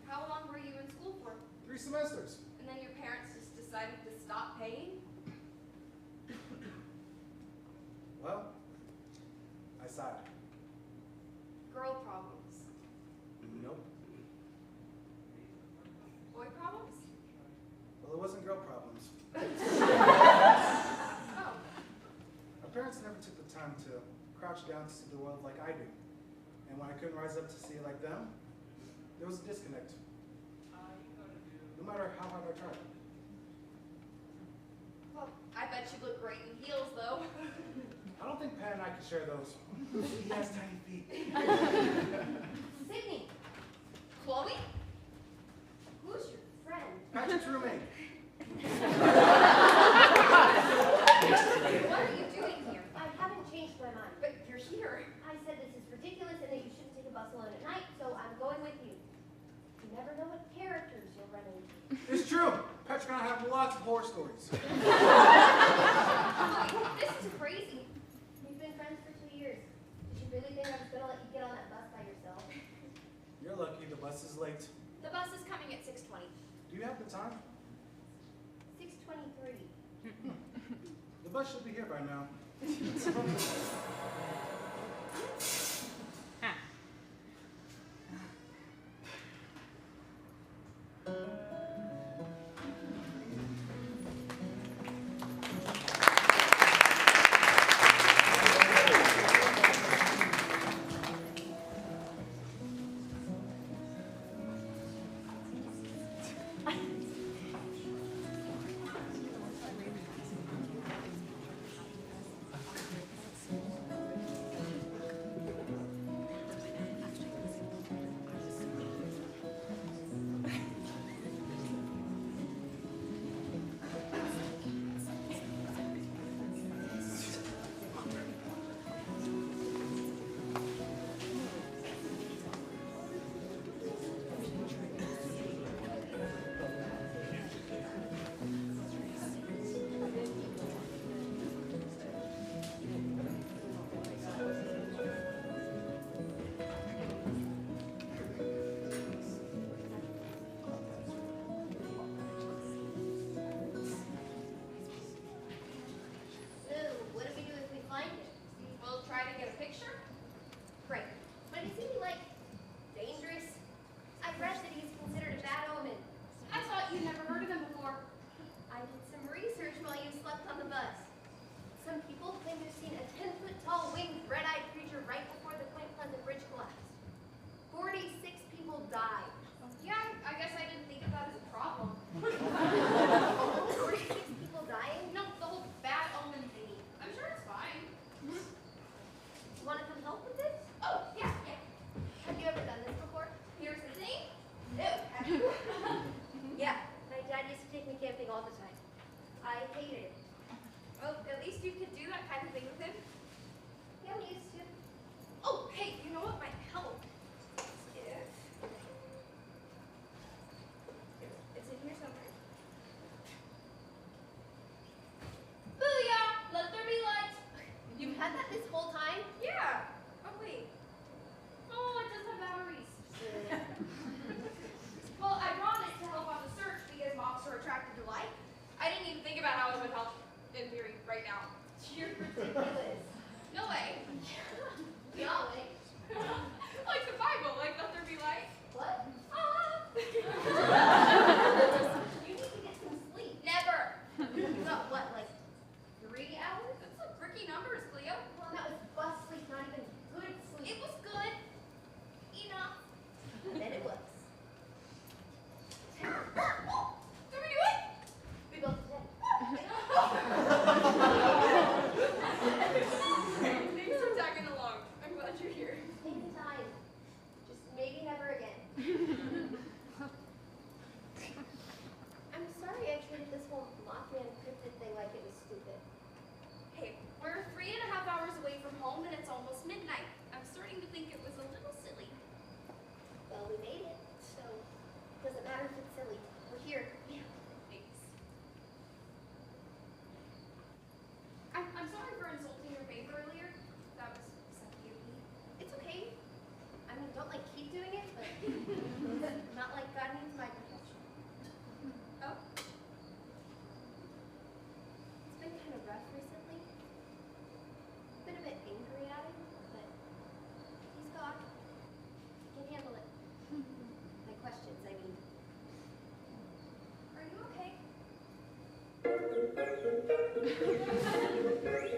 how long were you in school for? 3 semesters. And then your parents just decided to stop paying? Well, I sighed. Girl problems. Nope. Boy problems? Well, it wasn't girl problems. Oh. My parents never took the time to crouch down to see the world like I do. And when I couldn't rise up to see it like them, there was a disconnect. No matter how hard I tried. Well, I bet you look great in heels, though. I don't think Pat and I can share those. He has tiny feet. Sydney, Chloe? who's your friend? Patrick's roommate. What are you doing here? I haven't changed my mind. But you're here. I said this is ridiculous and that you shouldn't take a bus alone at night, so I'm going with you. You never know what characters you'll run into. It's true. Patrick and I have lots of horror stories. This is crazy. We've been friends for 2 years. Did you really think I was going to let you get on that bus by yourself? You're lucky the bus is late. The bus is coming at 6:20. Do you have the time? 6:23. The bus should be here by now.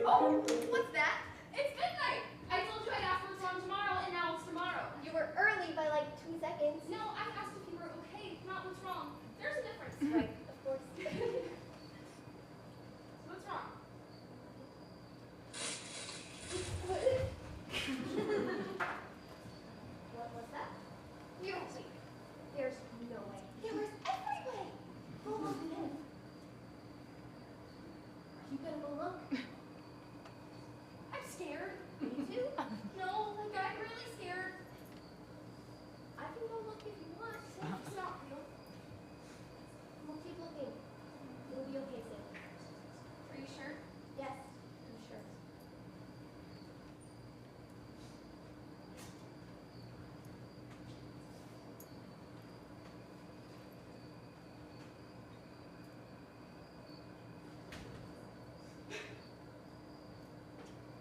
Oh, what's that? It's midnight. I told you I'd ask what's on tomorrow, and now it's tomorrow. You were early by like 2 seconds. No, I asked if you were okay, not what's wrong. There's a difference. Right, of course. What's wrong? What was that? You don't sleep. There's no way. There was every way. Go look again. Are you gonna go look? I'm scared. Me too? No, like I'm really scared. I can go look if you want. It's not real. We'll keep looking. It'll be okay, Sam. Are you sure? Yes, I'm sure.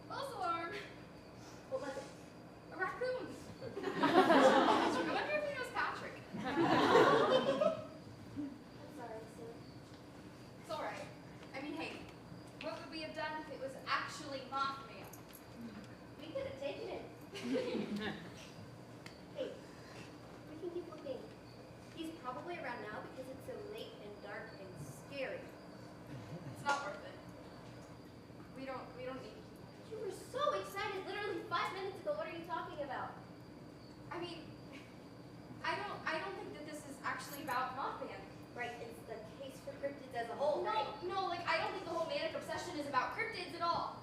False alarm. What was it? A raccoon. I wonder if he knows Patrick. I'm sorry, Sam. It's alright. I mean, hey, what would we have done if it was actually Mothman? We could have taken it. Hey, we can keep looking. He's probably around now because it's so late and dark and scary. It's not worth it. We don't need. You were so excited literally 5 minutes ago. What are you talking about? I mean, I don't think that this is actually about Mothman. Right, it's the case for cryptids as a whole, right? No, like I don't think the whole manic obsession is about cryptids at all.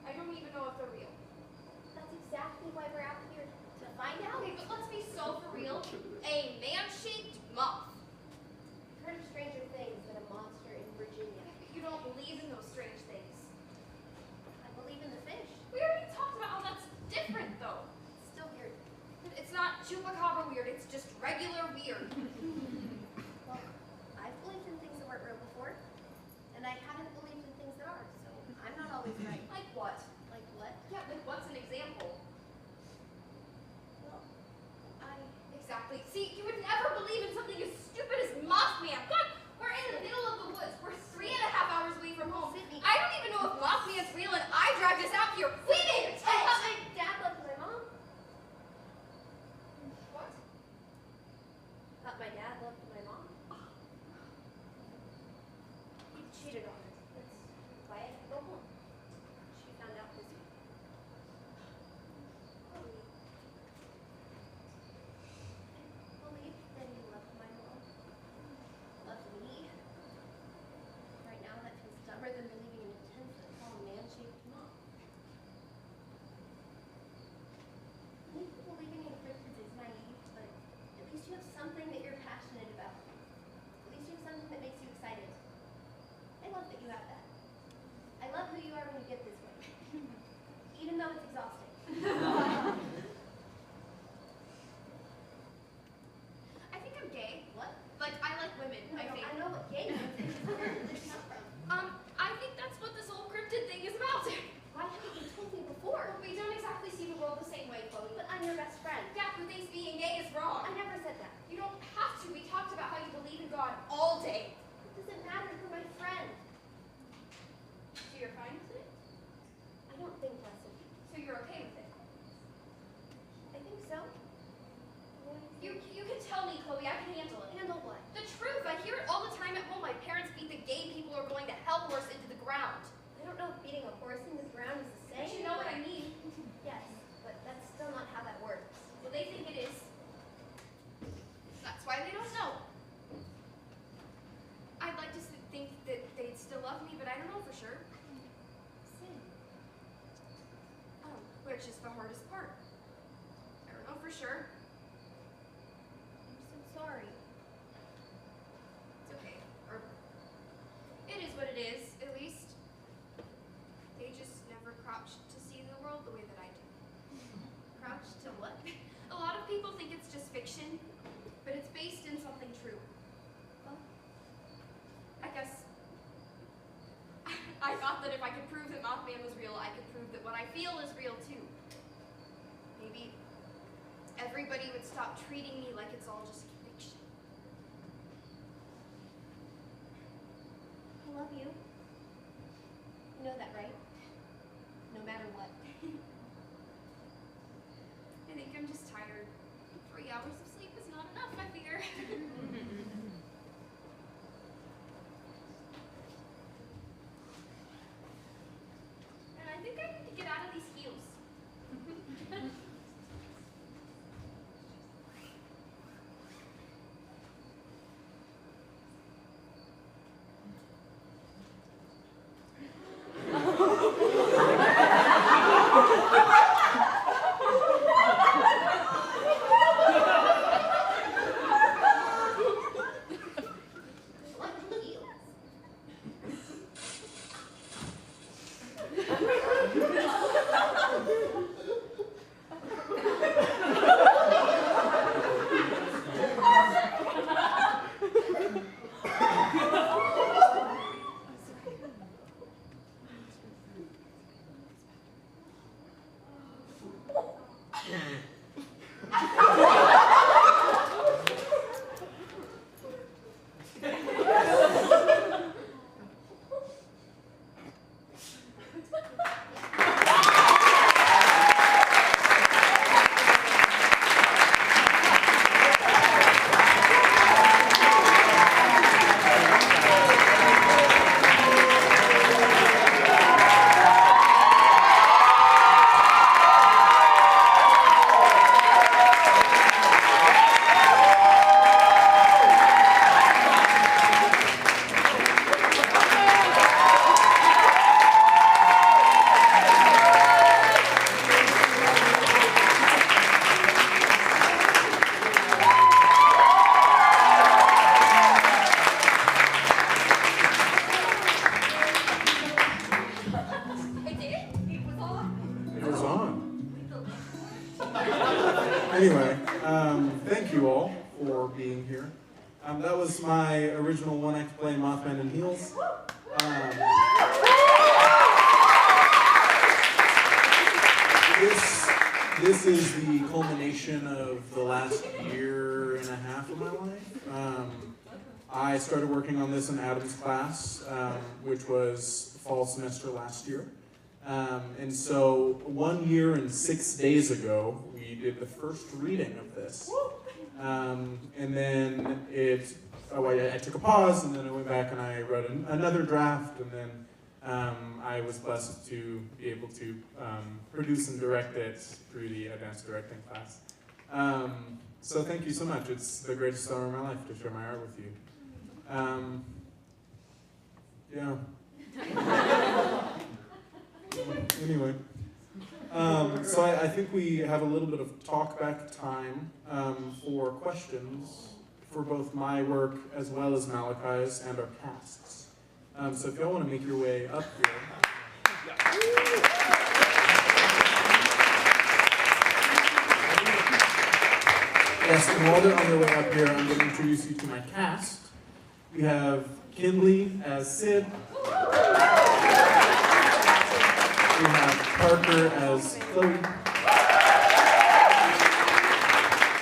I don't even know if they're real. That's exactly why we're out here, to find out. Okay, but let's be so for real. A man-shaped moth. I've heard of stranger things than a monster in Virginia. You don't believe in those strange things. I believe in the fish. We already talked about how that's different, though. It's still weird. It's not chupacabra weird, it's just regular weird. Well, I've believed in things that weren't real before, and I haven't believed in things that are, so I'm not always right. Like what? Like what? Yeah, like what's an example? Well, Exactly. See, you would never believe in something as stupid as Mothman. God, we're in the middle of the woods. We're 3.5 hours away from home. Sydney. I don't even know if Mothman's real, and I dragged us out here. We made a I tent. thought my dad loved my mom. What? Thought my dad loved my mom. He cheated on her. That's why I had to go home. She found out this week. I believe that he loved my mom. Loved me. Right now that feels dumber than believing in a tent that called a man-shaped mom. Maybe believing in cryptids is naive, but at least you have something that you're passionate about. At least you have something that makes you excited. I love that you have that. I love who you are when you get this way. Even though it's exhausting. I think I'm gay. What? Like, I like women, I think. I know what gay is. Where did this come from? I think that's what this whole cryptid thing is about. Why haven't you told me before? We don't exactly see the world the same way, Chloe. But I'm your best friend. Yeah, who thinks being gay is wrong? I never said that. You don't have to. We talked about how you believe in God all day. It doesn't matter. You're my friend. So you're fine with it? I don't think less of you. So you're okay with it? I think so. You can tell me, Chloe. I can handle it. Handle what? The truth. I hear it all the time at home. My parents beat the gay people who are going to hell horse into the ground. I don't know if beating a horse in the ground is the same. But you know what I mean. Yes, but that's still not how that works. Well, they think it is. That's why they don't know. I'd like to think that they'd still love me, but I don't know for sure. Sin. Oh, which is the hardest part. I don't know for sure. I'm so sorry. It's okay. Or it is what it is, at least. They just never crouched to see the world the way that I do. Crouched to what? A lot of people think it's just fiction, but it's based in something true. Well, I guess I thought that if I could prove that Mothman was real, I could prove that what I feel is real too. Maybe everybody would stop treating me like it's all just fiction. you. You know that, right? No matter what. I think I'm just tired. 3 hours of sleep is not enough, I fear. And I think I need to get out of these heels. Anyway, thank you all for being here. That was my original one-act play, Mothman in Heels. This is the culmination of the last year and a half of my life. I started working on this in Adam's class, which was fall semester last year. And so 1 year and 6 days ago, we did the first reading of this. And then I took a pause, and then I went back and I wrote another draft, and then I was blessed to be able to produce and direct it through the advanced directing class. So thank you so much. It's the greatest honor of my life to share my art with you. Yeah. Anyway, so I think we have a little bit of talk back time for questions for both my work as well as Malachi's and our casts. So if y'all want to make your way up here. Yes, and while they're on their way up here, I'm going to introduce you to my cast. We have Kinley as Sid. We have Parker as Chloe.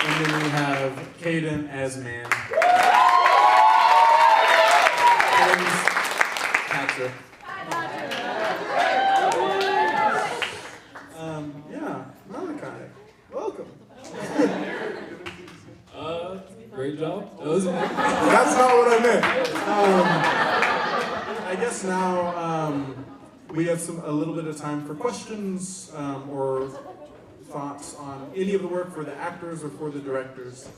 And then we have Caden as Man. And Patrick. Yeah, Malachi. Welcome. Great job. That was That's not what I meant. I guess now we have a little bit of time for questions or thoughts on any of the work for the actors or for the directors.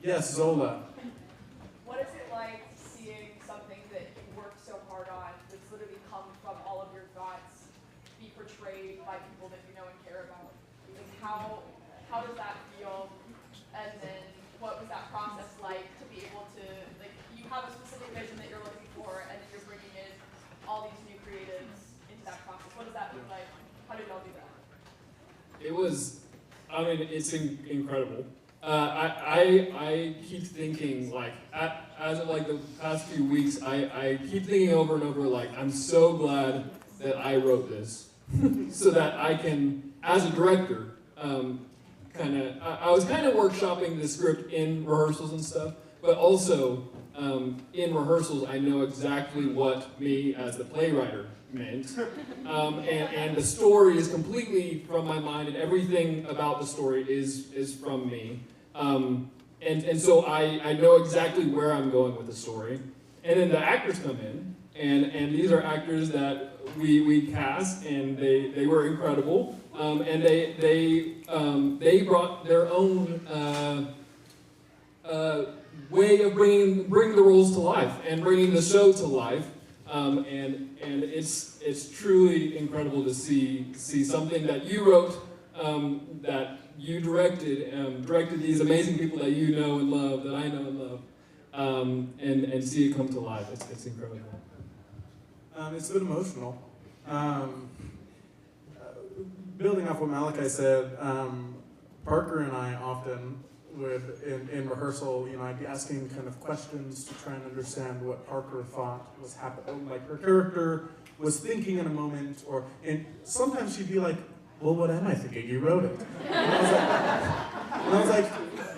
Yes, Zola. What is it like seeing something that you worked so hard on, that's literally come from all of your thoughts, be portrayed by people that you know and care about? Because how does that feel? And then what was that process like to be able to, like, you have a specific vision that you're looking for, and you're bringing in all these new creatives into that process. What does that look like? How did y'all do that? It was, I mean, it's incredible. I keep thinking, like, as of like the past few weeks, I keep thinking over and over, like, I'm so glad that I wrote this so that I can, as a director, I was kind of workshopping the script in rehearsals and stuff, but also in rehearsals, I know exactly what me as the playwright meant, and the story is completely from my mind, and everything about the story is from me, and so I know exactly where I'm going with the story, and then the actors come in, and these are actors that we cast, and they were incredible, and they brought their own way of bringing the roles to life and bringing the show to life, and it's truly incredible to see something that you wrote, that you directed these amazing people that you know and love, that I know and love, and see it come to life. It's incredible. It's been emotional. Building off what Malachi said, Parker and I often would, in rehearsal, I'd be asking kind of questions to try and understand what Parker thought was happening, like her character was thinking in a moment, and sometimes she'd be like, well, what am I thinking? You wrote it. And I was like,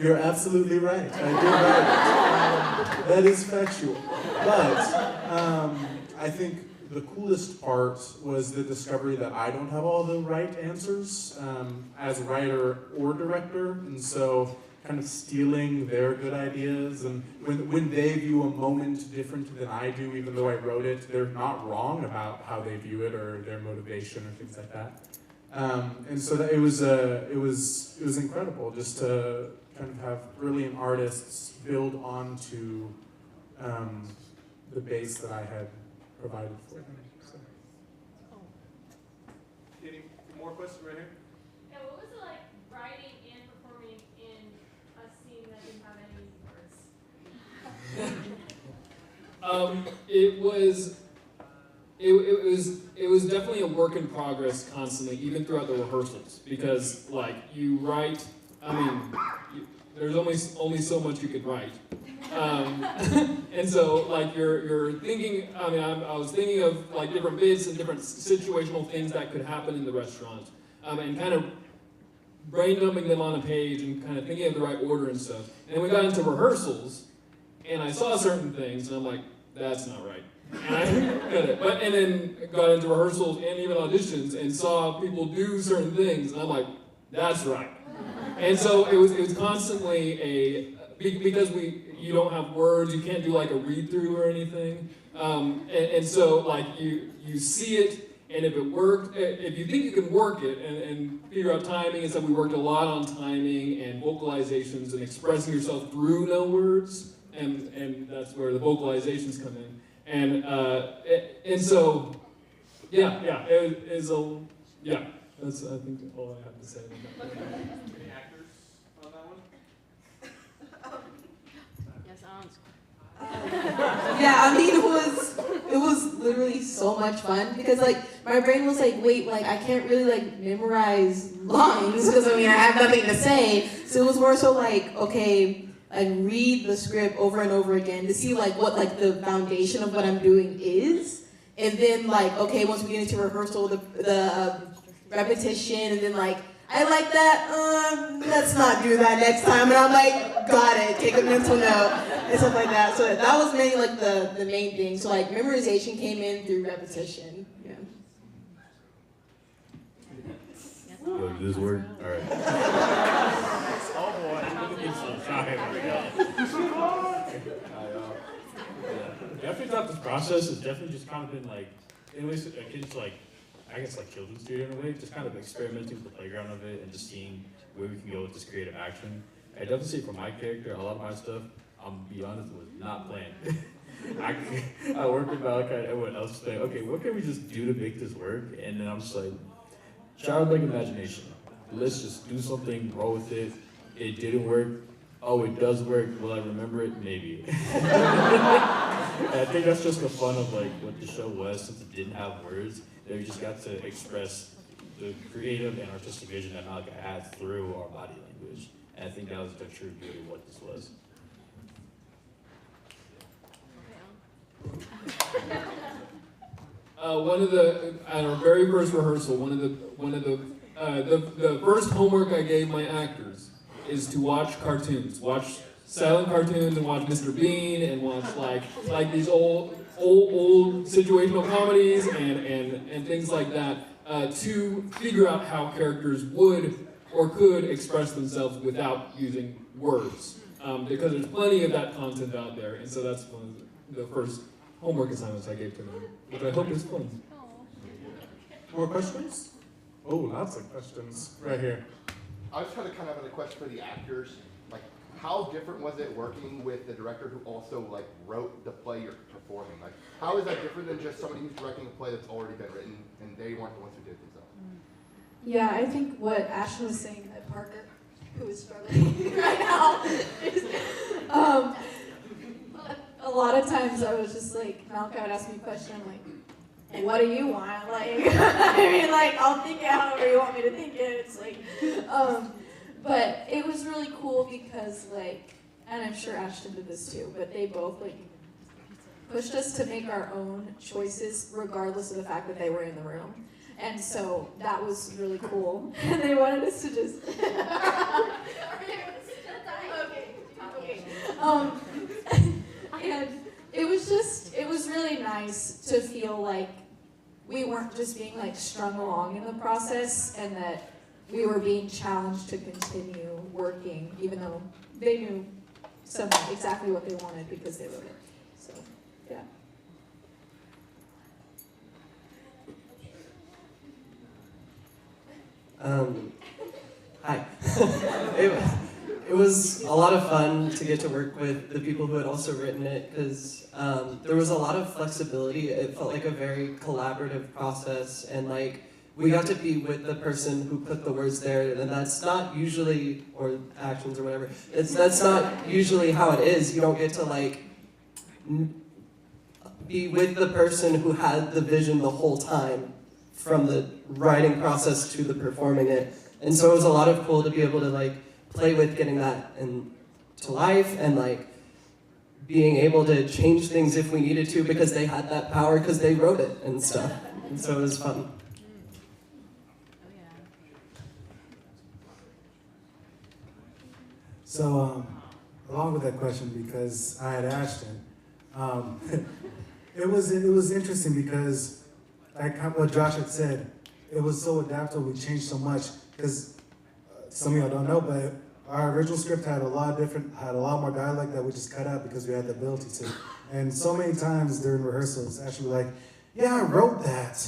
you're absolutely right. I did write it. That is factual. But I think the coolest part was the discovery that I don't have all the right answers as a writer or director, and so kind of stealing their good ideas, and when they view a moment different than I do, even though I wrote it, they're not wrong about how they view it or their motivation or things like that. And so that it was incredible just to kind of have brilliant artists build onto the base that I had provided for them. So. Any more questions right here? Yeah, what was it like writing and performing in a scene that didn't have any words? It was definitely a work in progress constantly, even throughout the rehearsals, because like you write, there's only so much you can write. And so like you're thinking, I was thinking of like different bits and different situational things that could happen in the restaurant, and kind of brain dumping them on a page and kind of thinking of the right order and stuff. And then we got into rehearsals, and I saw certain things, and I'm like, that's not right. And I got it. And then got into rehearsals and even auditions and saw people do certain things, and I'm like, that's right. And so it was constantly because you don't have words, you can't do like a read through or anything, and so like you see it, and if it worked, if you think you can work it and figure out timing and stuff, we worked a lot on timing and vocalizations and expressing yourself through no words, and that's where the vocalizations come in, and so yeah, it is that's I think all I have to say about that. Any actors on that one? Yeah, it was literally so much fun because like my brain was like, wait, like I can't really like memorize lines because I have nothing to say. So it was more so like, okay, like read the script over and over again to see like what like the foundation of what I'm doing is, and then like okay, once we get into rehearsal, the repetition, and then like I like that, let's not do that next time, and I'm like, got it, take a mental note, and stuff like that. So that was mainly like the main thing. So like memorization came in through repetition. Yeah. Yo, did this work? All right. Oh boy. Definitely throughout this process, it's definitely just kind of been like, anyways, kids like, I guess like children's theater in a way, just kind of experimenting with the playground of it and just seeing where we can go with this creative action. I definitely say for my character, a lot of my stuff, I'm be honest, was not planned. I worked with Malachi and everyone else saying, okay, what can we just do to make this work? And then I'm just like, childlike imagination. Let's just do something, roll with it. It didn't work. Oh, it does work. Will I remember it? Maybe. And I think that's just the fun of like what the show was, since it didn't have words. That we just got to express the creative and artistic vision that Malachi had through our body language. And I think that was the true beauty of what this was. One of the at our very first rehearsal, the first homework I gave my actors is to watch cartoons, watch silent cartoons and watch Mr. Bean and watch like these old situational comedies and things like that to figure out how characters would or could express themselves without using words. Because there's plenty of that content out there, and so that's one of the first homework assignments I gave to them, which I hope is fun. More questions? Oh, lots of questions right here. I just had a kind of a question for the actors. Like, how different was it working with the director who also like wrote the play you're performing? Like, how is that different than just somebody who's directing a play that's already been written and they weren't the ones who did things up? Yeah, I think what Ashton was saying that Parker, who is struggling right now, is, a lot of times I was just like, Malachi would ask me a question, I'm like, and what do you want? Like, I mean, like, I'll think it however you want me to think it. It's like, but it was really cool because, like, and I'm sure Ashton did this too, but they both, like, pushed us to make our own choices regardless of the fact that they were in the room. And so that was really cool. And they wanted us to just... And it was really nice to feel like we weren't just being like strung along in the process and that we were being challenged to continue working even though they knew exactly what they wanted because they wrote it. So, yeah. Hi. It was a lot of fun to get to work with the people who had also written it because there was a lot of flexibility. It felt like a very collaborative process and like we got to be with the person who put the words there and that's not usually, or actions or whatever, that's not usually how it is. You don't get to like be with the person who had the vision the whole time from the writing process to the performing it. And so it was a lot of cool to be able to like play with getting that to life and like being able to change things if we needed to because they had that power because they wrote it and stuff. And so it was fun. So, along with that question, because I had Ashton, it was interesting because, like what Josh had said, it was so adaptable. We changed so much because some of y'all don't know, but our original script had a lot more dialogue that we just cut out because we had the ability to. And so many times during rehearsals, Ashton was like, "Yeah, I wrote that,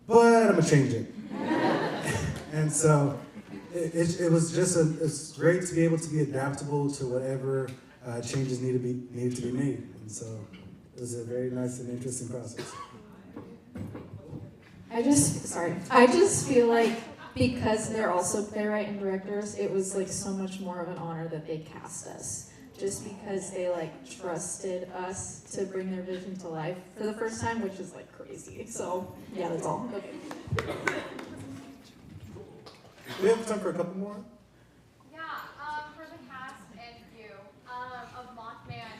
but I'm gonna change it." And so. It was just it's great to be able to be adaptable to whatever changes needed to be made, and so it was a very nice and interesting process. I just feel like because they're also playwright and directors, it was like so much more of an honor that they cast us, just because they like trusted us to bring their vision to life for the first time, which is like crazy. So yeah, that's all. Okay. Do we have time for a couple more? Yeah, for the cast and you of Mothman,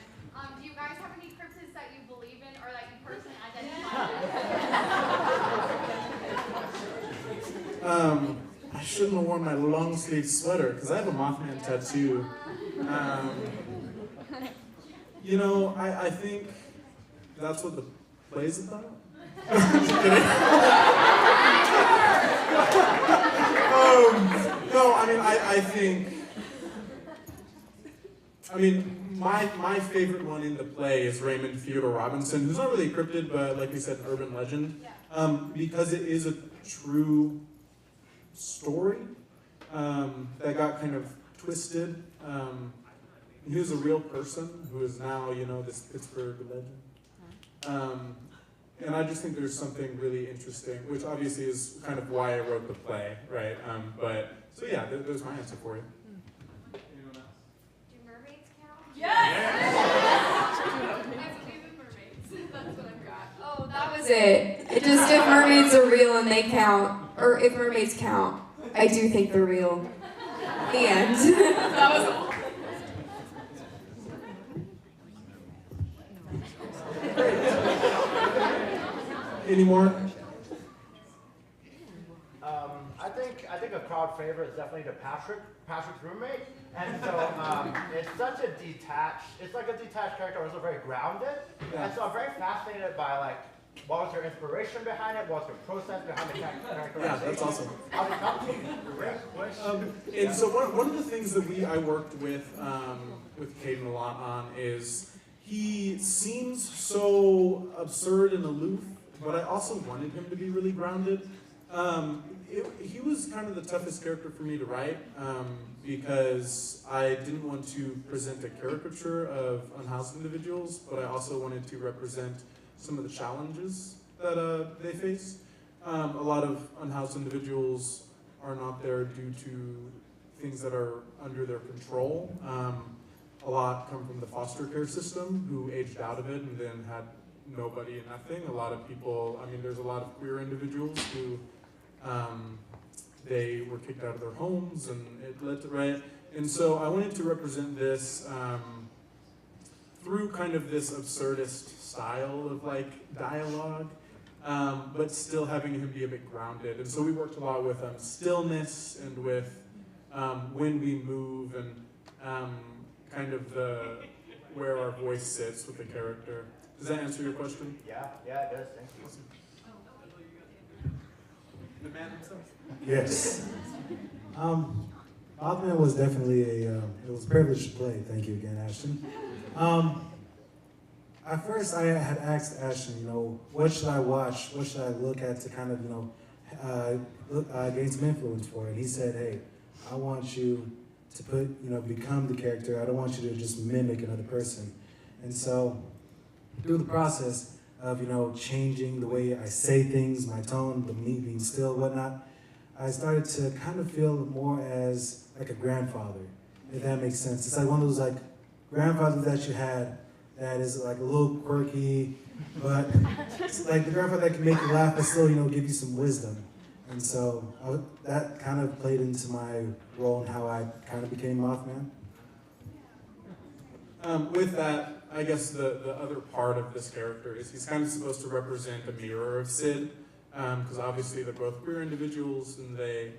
do you guys have any cryptids that you believe in or that you personally identify with? I shouldn't have worn my long sleeve sweater because I have a Mothman tattoo. You know, I think that's what the play's about. Just kidding. No, I mean, my favorite one in the play is Raymond Theodore Robinson, who's not really a cryptid, but like we said, an urban legend, because it is a true story that got kind of twisted. He was a real person who is now, you know, this Pittsburgh legend. And I just think there's something really interesting, which obviously is kind of why I wrote the play, right? So yeah, there's my answer for you. Anyone else? Do mermaids count? Yes! I believe in mermaids. That's what I've got. Oh, that was it. Just if mermaids are real and they count, or if mermaids count, I do think they're real. The end. That was all. Any more? I think a crowd favorite is definitely to Patrick's roommate. And so it's such a detached, it's like a detached character, also very grounded. Yeah. And so I'm very fascinated by like, what was your inspiration behind it? What was your process behind the characterization? Yeah, that's awesome. How did it come to you? Great question. And so one of the things that I worked with Caden a lot on is he seems so absurd and aloof, but I also wanted him to be really grounded. He was kind of the toughest character for me to write because I didn't want to present a caricature of unhoused individuals, but I also wanted to represent some of the challenges that they face. A lot of unhoused individuals are not there due to things that are under their control. A lot come from the foster care system who aged out of it and then had nobody and nothing. A lot of people, I mean, there's a lot of queer individuals who they were kicked out of their homes and it led to, right? And so I wanted to represent this through kind of this absurdist style of like dialogue, but still having him be a bit grounded. And so we worked a lot with stillness and with when we move and kind of where our voice sits with the character. Does that answer your question? Yeah, it does. Thank you. The man himself. Yes. Mothman was definitely it was a privilege to play. Thank you again, Ashton. At first, I had asked Ashton, what should I watch? What should I look at to kind of, gain some influence for it? He said, hey, I want you to become the character. I don't want you to just mimic another person. And so, through the process of, changing the way I say things, my tone, the me being still, whatnot, I started to kind of feel more as like a grandfather, if that makes sense. It's like one of those like grandfathers that you had that is like a little quirky, but it's like the grandfather that can make you laugh but still, give you some wisdom. And so that kind of played into my role and how I kind of became Mothman. With that, I guess the other part of this character is he's kind of supposed to represent a mirror of Sid, because obviously they're both queer individuals and they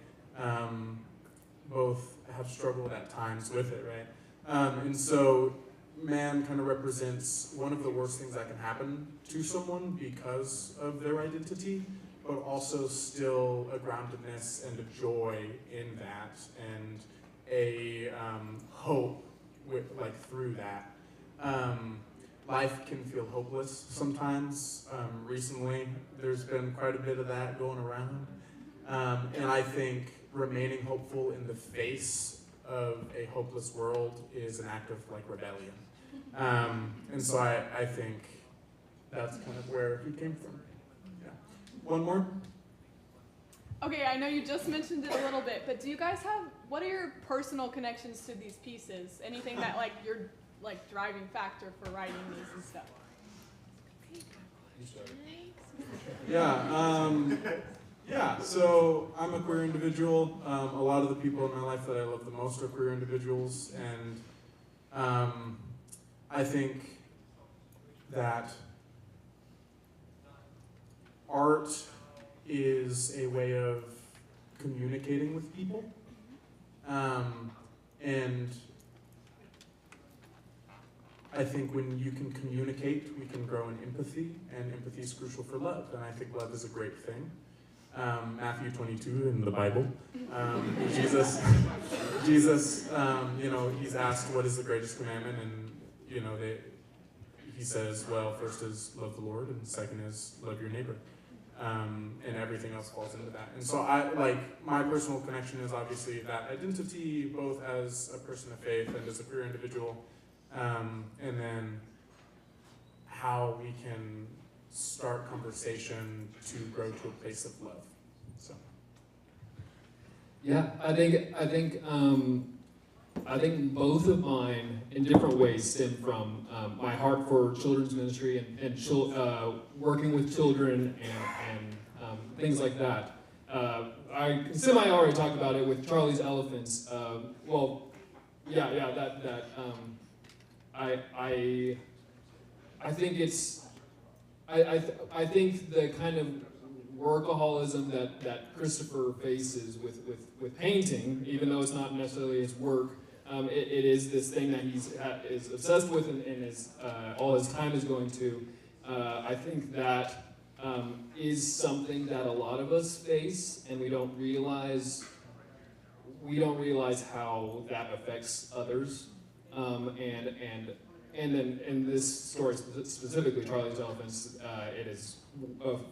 both have struggled at times with it, right? And so man kind of represents one of the worst things that can happen to someone because of their identity, but also still a groundedness and a joy in that and a hope through that. Life can feel hopeless sometimes. Recently, there's been quite a bit of that going around. And I think remaining hopeful in the face of a hopeless world is an act of rebellion. And so I think that's kind of where he came from. Yeah. One more? Okay, I know you just mentioned it a little bit, but do you guys what are your personal connections to these pieces? Anything that your driving factor for writing these and stuff? Yeah, so I'm a queer individual. A lot of the people in my life that I love the most are queer individuals, and I think that art is a way of communicating with people, and I think when you can communicate, we can grow in empathy, and empathy is crucial for love, and I think love is a great thing. Matthew 22 in the Bible, Jesus, he's asked what is the greatest commandment, and he says, well, first is love the Lord, and second is love your neighbor, and everything else falls into that. And so my personal connection is obviously that identity, both as a person of faith and as a queer individual, and then how we can start conversation to grow to a place of love. So. Yeah, I think both of mine, in different ways, stem from my heart for children's ministry and working with children and things like that. I already talked about it with Charlie's Elephants. I think the kind of workaholism that Christopher faces with painting, even though it's not necessarily his work. It is this thing that he's is obsessed with and is all his time is going to. I think that is something that a lot of us face, and we don't realize how that affects others. And then in this story specifically, Charlie's Elephants, it is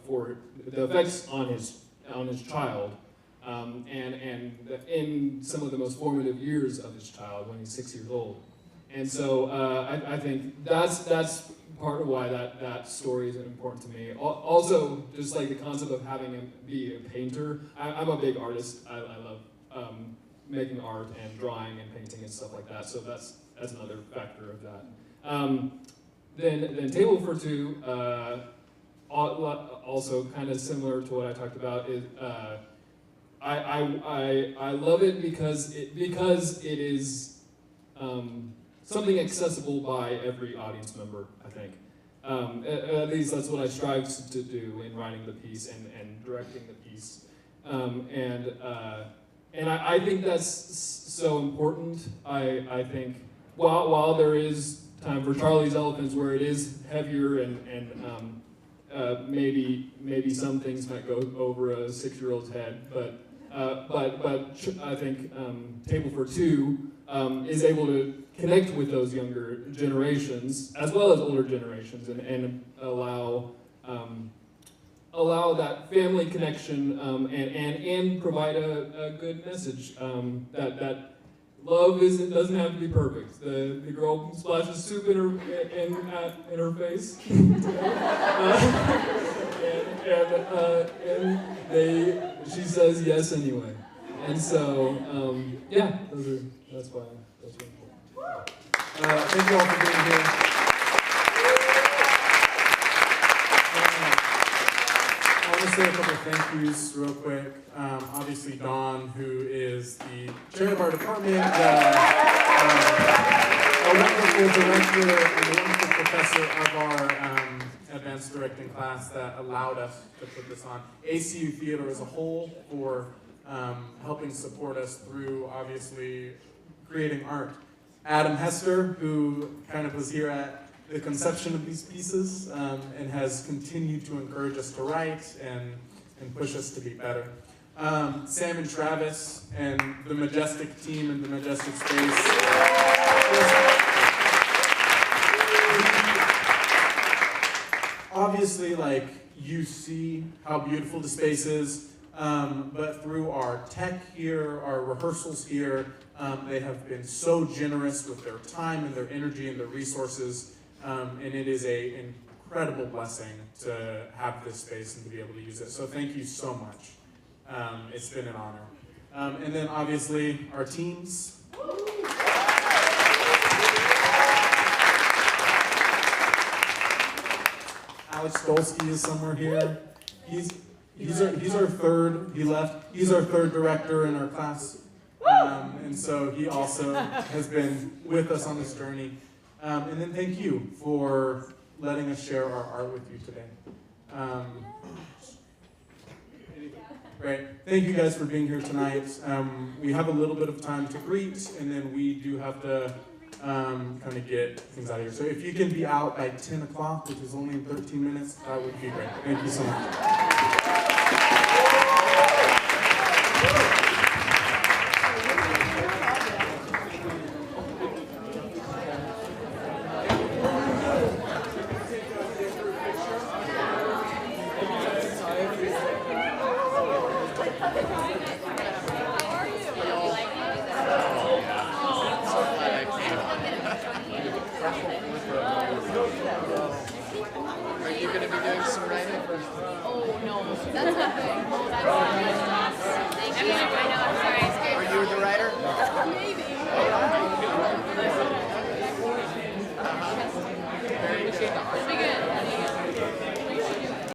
for the effects on his child, and in some of the most formative years of his child when he's 6 years old. And so I think that's part of why that story is important to me. Also, just like the concept of having him be a painter. I'm a big artist. I love making art and drawing and painting and stuff like that. So that's another factor of that. Then Table for Two, also kind of similar to what I talked about, is I love it because it is something accessible by every audience member, I think. At least that's what I strive to do in writing the piece and directing the piece. And I think that's so important. I think while there is time for Charlie's Elephants where it is heavier and maybe some things might go over a 6-year-old's head, but I think Table for Two is able to connect with those younger generations as well as older generations and allow that family connection and provide a good message that love doesn't have to be perfect. The girl splashes soup in her face, and she says yes anyway. And so that's why that's really important. Thank you all for being here. I want to say a couple of thank yous real quick. Obviously, Dawn, who is the chair of our department, a wonderful director and a wonderful professor of our advanced directing class that allowed us to put this on. ACU Theater as a whole for helping support us through, obviously, creating art. Adam Hester, who kind of was here at the conception of these pieces and has continued to encourage us to write and push us to be better. Sam and Travis and the Majestic team and the Majestic Space. Obviously, like, you see how beautiful the space is, but through our tech here, our rehearsals here, they have been so generous with their time and their energy and their resources. And it is an incredible blessing to have this space and to be able to use it. So thank you so much. It's been an honor. And then obviously our teams. Alex Dolsky is somewhere here. He's our third. He left. He's our third director in our class, and so he also has been with us on this journey. And then thank you for letting us share our art with you today. Great. Thank you guys for being here tonight. We have a little bit of time to greet, and then we do have to kind of get things out of here. So if you can be out by 10 o'clock, which is only in 13 minutes, that would be great. Thank you so much. Are you going to be doing some writing? Oh, no. That's not good.